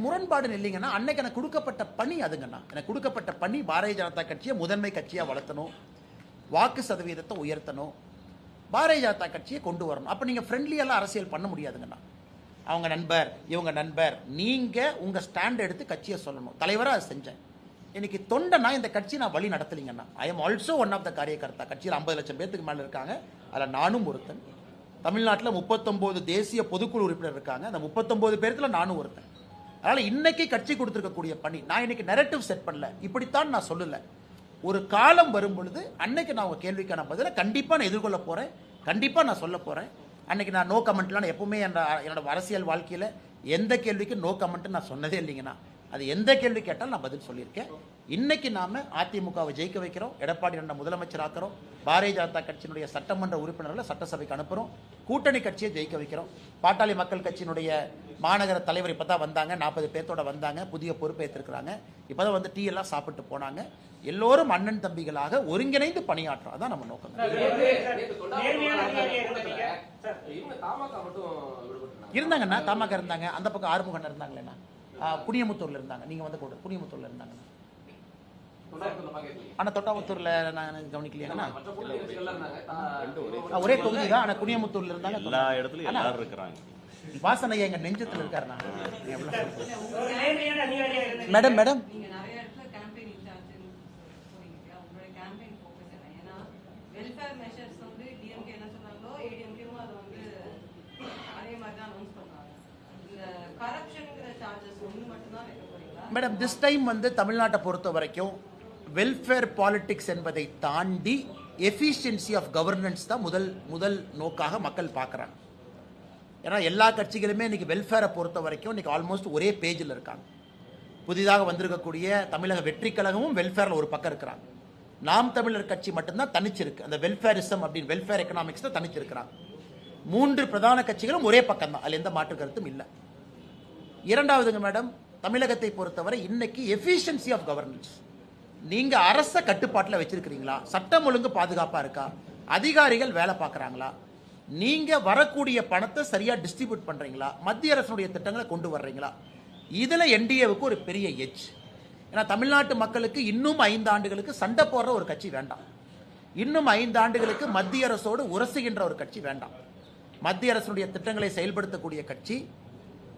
முரண்பாடு இல்லைங்கன்னா அன்னைக்கு எனக்கு கொடுக்கப்பட்ட பணி அதுங்கண்ணா. எனக்கு கொடுக்கப்பட்ட பணி பாரதிய ஜனதா கட்சியை முதன்மை கட்சியா வளர்த்தணும், வாக்கு சதவீதத்தை உயர்த்தணும், பாரதிய ஜனதா கட்சியை கொண்டு வரணும். அப்ப நீங்க ஃப்ரெண்ட்லியெல்லாம் அரசியல் பண்ண முடியாதுங்கண்ணா. அவங்க நண்பர் இவங்க நண்பர், நீங்க உங்க ஸ்டாண்ட் எடுத்து கட்சியை சொல்லணும். தலைவராக அதை செஞ்சேன். இன்னைக்கு தொண்டனா இந்த கட்சி நான் வழி நடத்தலிங்கன்னா I am also one of the karyakarta. கட்சியில் 50 லட்சம் பேருக்கு மேல இருக்காங்க, அதில் நானும் ஒருத்தன். தமிழ்நாட்டில் 39 தேசிய பொதுக்குழு உறுப்பினர் இருக்காங்க, அந்த 39 பேர்த்துல நானும் ஒருத்தன். அதனால இன்னைக்கு கட்சி கொடுத்திருக்கக்கூடிய பணி நான் இன்னைக்கு நெரட்டிவ் செட் பண்ணல, இப்படித்தான் நான் சொல்லல. ஒரு காலம் வரும் பொழுது அன்னைக்கு நான் உங்க கேள்விக்கான பதில கண்டிப்பா நான் எதிர்கொள்ள போறேன், கண்டிப்பா நான் சொல்ல போறேன். அன்னைக்கு நான் நோ கமெண்ட்லாம் எப்பவுமே என்னோட அரசியல் வாழ்க்கையில எந்த கேள்விக்கு நோ கமெண்ட் நான் சொன்னதே இல்லைங்கண்ணா. அது எந்த கேள்வி கேட்டாலும் நான் பதில் சொல்லியிருக்கேன். இன்னைக்கு நாம அதிமுகவை ஜெயிக்க வைக்கிறோம், எடப்பாடி அண்ணா முதலமைச்சர் ஆக்கிறோம், பாரதிய ஜனதா கட்சியினுடைய சட்டமன்ற உறுப்பினர்களை சட்டசபைக்கு அனுப்புறோம், கூட்டணி கட்சியை ஜெயிக்க வைக்கிறோம். பாட்டாளி மக்கள் கட்சியினுடைய மாநகர தலைவர் இப்பதான் வந்தாங்க, 40 பேர்த்தோட வந்தாங்க, புதிய பொறுப்பேற்றிருக்கிறாங்க. இப்பதான் வந்து டீ எல்லாம் சாப்பிட்டு போனாங்க. எல்லோரும் அண்ணன் தம்பிகளாக ஒருங்கிணைந்து பணியாற்றும், அதான் நம்ம நோக்கம். இருந்தாங்கண்ணா, தமாக இருந்தாங்க, அந்த பக்கம் ஆறுமுகன் இருந்தாங்களேண்ணா, குனியமுத்தூர்ல இருந்தாங்க. நீங்க வந்து குனியமுத்தூர்ல இருந்தாங்க. ஆனா தொட்டாமுத்தூர்ல நான் கவனிக்கலையாங்கண்ணா, ஒரே தொகுதி தான். ஆனா குனியமுத்தூர்ல இருந்தாங்க. எல்லா இடத்துலயும் எல்லாரும் இருக்காங்க. வாசனை எங்க நெஞ்சத்துல இருக்காருண்ணா. Madam madam madam this time வந்து தமிழ்நாட்டை பொறுத்த வரைக்கும் வெல்ஃபேர் பாலிடிக்ஸ் என்பதை தாண்டி எஃபிஷியன்சி ஆஃப் கவர்னன்ஸ் தான் முதல் நோக்காக மக்கள் பார்க்குறாங்க. ஏன்னா எல்லா கட்சிகளுமே இன்னைக்கு வெல்ஃபேரை பொறுத்த வரைக்கும் இன்னைக்கு ஆல்மோஸ்ட் ஒரே பேஜில் இருக்காங்க. புதிதாக வந்திருக்கக்கூடிய தமிழக வெற்றி கழகமும் வெல்ஃபேரில் ஒரு பக்கம் இருக்கிறாங்க. நாம் தமிழர் கட்சி மட்டும்தான் தனிச்சிருக்கு, அந்த வெல்ஃபேரிசம் அப்படின்னு வெல்ஃபேர் எக்கனாமிக்ஸ் தான் தனிச்சிருக்கிறாங்க. 3 பிரதான கட்சிகளும் ஒரே பக்கம் தான், அதில் எந்த மாற்று கருத்தும் இல்லை. இரண்டாவதுங்க மேடம், தமிழகத்தை பொறுத்தவரை இன்னைக்கு எஃபிஷியன்சி ஆஃப் கவர்னன்ஸ், நீங்க அரச கட்டுப்பாட்டில் வச்சிருக்கிறீங்களா, சட்டம் ஒழுங்கு பாதுகாப்பா இருக்கா, அதிகாரிகள் வேலை பார்க்கறாங்களா, நீங்க வரக்கூடிய பணத்தை சரியா டிஸ்ட்ரிபியூட் பண்றீங்களா, மத்திய அரசுடைய திட்டங்களை கொண்டு வர்றீங்களா, இதுல என்டிஏவுக்கு ஒரு பெரிய எட்ஜ். ஏன்னா தமிழ்நாட்டு மக்களுக்கு இன்னும் 5 ஆண்டுகளுக்கு சண்டை போடுற ஒரு கட்சி வேண்டாம். இன்னும் 5 ஆண்டுகளுக்கு மத்திய அரசோடு உரசுகின்ற ஒரு கட்சி வேண்டாம். மத்திய அரசுடைய திட்டங்களை செயல்படுத்தக்கூடிய கட்சி,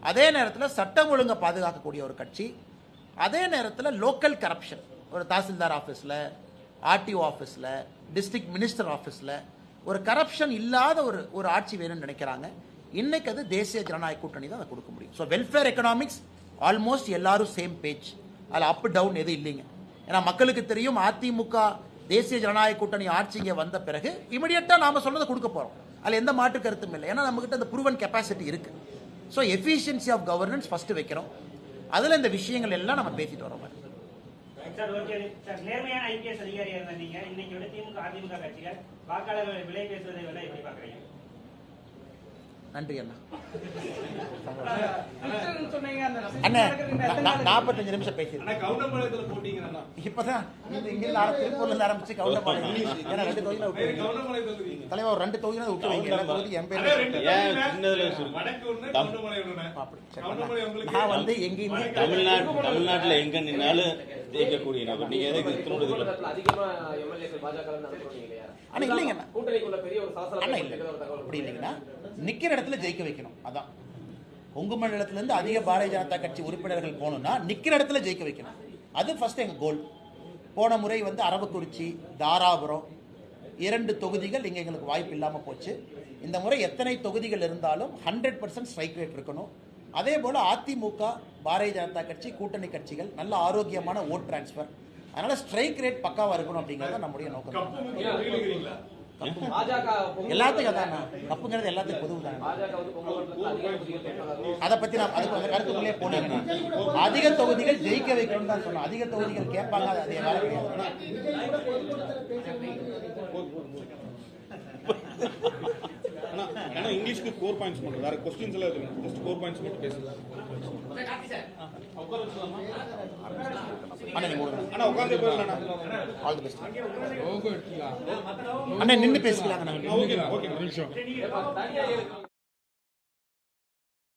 அதே நேரத்தில் சட்டம் ஒழுங்கை பாதுகாக்கக்கூடிய ஒரு கட்சி, அதே நேரத்தில் லோக்கல் கரப்ஷன், ஒரு தாசில்தார் ஆஃபீஸில், ஆர்டிஓ ஆஃபீஸில், டிஸ்ட்ரிக்ட் மினிஸ்டர் ஆஃபீஸில் ஒரு கரப்ஷன் இல்லாத ஒரு ஆட்சி வேணும்னு நினைக்கிறாங்க. இன்னைக்கு அது தேசிய ஜனநாயக கூட்டணி தான் அதை கொடுக்க முடியும். ஸோ வெல்ஃபேர் எக்கனாமிக்ஸ் ஆல்மோஸ்ட் எல்லாரும் சேம் பேஜ், அதில் அப் டவுன் எதுவும் இல்லைங்க. ஏன்னா மக்களுக்கு தெரியும் அதிமுக தேசிய ஜனநாயக கூட்டணி ஆட்சி இங்கே வந்த பிறகு இமிடியட்டாக நாம சொன்னதை கொடுக்க போகிறோம். அதில் எந்த மாற்று கருத்தும் இல்லை. ஏன்னா நம்மகிட்ட அந்த ப்ரூவன் கெப்பாசிட்டி இருக்கு. So efficiency of governance first வைக்கிறோம். அதில் இந்த விஷயங்கள் எல்லாம் நம்ம பேசிட்டு வரோம். சார், ஓகே சார், நேர்மையான ஐபிஎஸ் அதிகாரியா இருந்த நீங்க இன்னைக்கு விட திமுக அதிமுக கட்சிகள் வாக்காளர்களை விலை பேசுவதை விட எப்படி பாக்குறீங்க? நன்றி அண்ணா. சொன்னீங்க அந்த அண்ணா 45 நிமிஷம் பேசிடுறேன். ஆனா கவுண்டம்பாளையத்துல போட்டீங்கன்னா இப்பதான் இங்கிருந்து திருப்பூர்ல இருந்து ஆரம்பிச்சு கவுண்டம்பாளையம், ஏன்னா 2 தொகுதியில விட்டு வைங்க. கவுண்டம்பாளையத்துல இருக்கீங்க. தலைவர் ஒரு 2 தொகுதியில விட்டு வைங்க. எல்லா தொகுதி என் பேர்ல ரெண்டு இருக்கு. தொகுதியில வடக்கு ஒண்ணு, கவுண்டம்பாளையம் ஒண்ணு. அப்படி சரி. கவுண்டம்பாளையம் உங்களுக்கு நான் வந்து எங்கேயுமே தமிழ்நாட்டுல எங்க நின்னாலும் ஜெயிக்கக்கூடிய நபர். நீங்க எதுக்கு அதிகமா எம்எல்ஏக்கள் பாஜக இல்லையா? ஆனா இல்லைங்க அண்ணா. கூட்டணிக்குள்ள பெரிய ஒரு அண்ணா இல்லை அப்படி இல்லைங்கன்னா நிக்கிற இடத்துல ஜெயிக்க வைக்கணும். அதான் கொங்கு மண்டலத்துல இருந்து அதிக பாரதிய ஜனதா கட்சி உறுப்பினர்கள் போகணும்னா நிக்கிற இடத்துல ஜெயிக்க வைக்கணும். அது ஃபர்ஸ்ட் எங்க கோல். போன முறை வந்து அரவக்குறிச்சி, தாராபுரம் 2 தொகுதிகள் இங்க எங்களுக்கு வாய்ப்பு இல்லாம போச்சு. இந்த முறை எத்தனை தொகுதிகள் இருந்தாலும் 100% ஸ்ட்ரைக் ரேட் இருக்கணும். அதே போல அதிமுக, பாரதிய ஜனதா கட்சி, கூட்டணி கட்சிகள் நல்ல ஆரோக்கியமான ஓட் டிரான்ஸ்பர், அதனால ஸ்ட்ரைக் ரேட் பக்காவா இருக்கணும் அப்படிங்கறது நம்முடைய நோக்கம். எல்லாத்துக்கும் அதான் கப்புங்கிறது எல்லாத்துக்கும் பொதுவு தான். அதை பத்தி நான் அதுக்கு அந்த கருத்துக்குள்ளே போனேன். அதிக தொகுதிகள் ஜெயிக்க வைக்கணும்னு தான் சொன்னோம். அதிக தொகுதிகள் கேட்பாங்க, அது அதே வேலை கிடையாது. ஆனா இங்கிலீஷ்க்கு கோர் பாயிண்ட்ஸ் மட்டும், வேற क्वेश्चंस எல்லாம் இல்ல, ஜஸ்ட் கோர் பாயிண்ட்ஸ் மட்டும் பேசுங்க. அண்ணா உட்கார்ந்து பேசலாம். All the best. லோகோ எடுக்கலாம். அண்ணா நின்னு பேசிக்கலாங்க. Okay okay.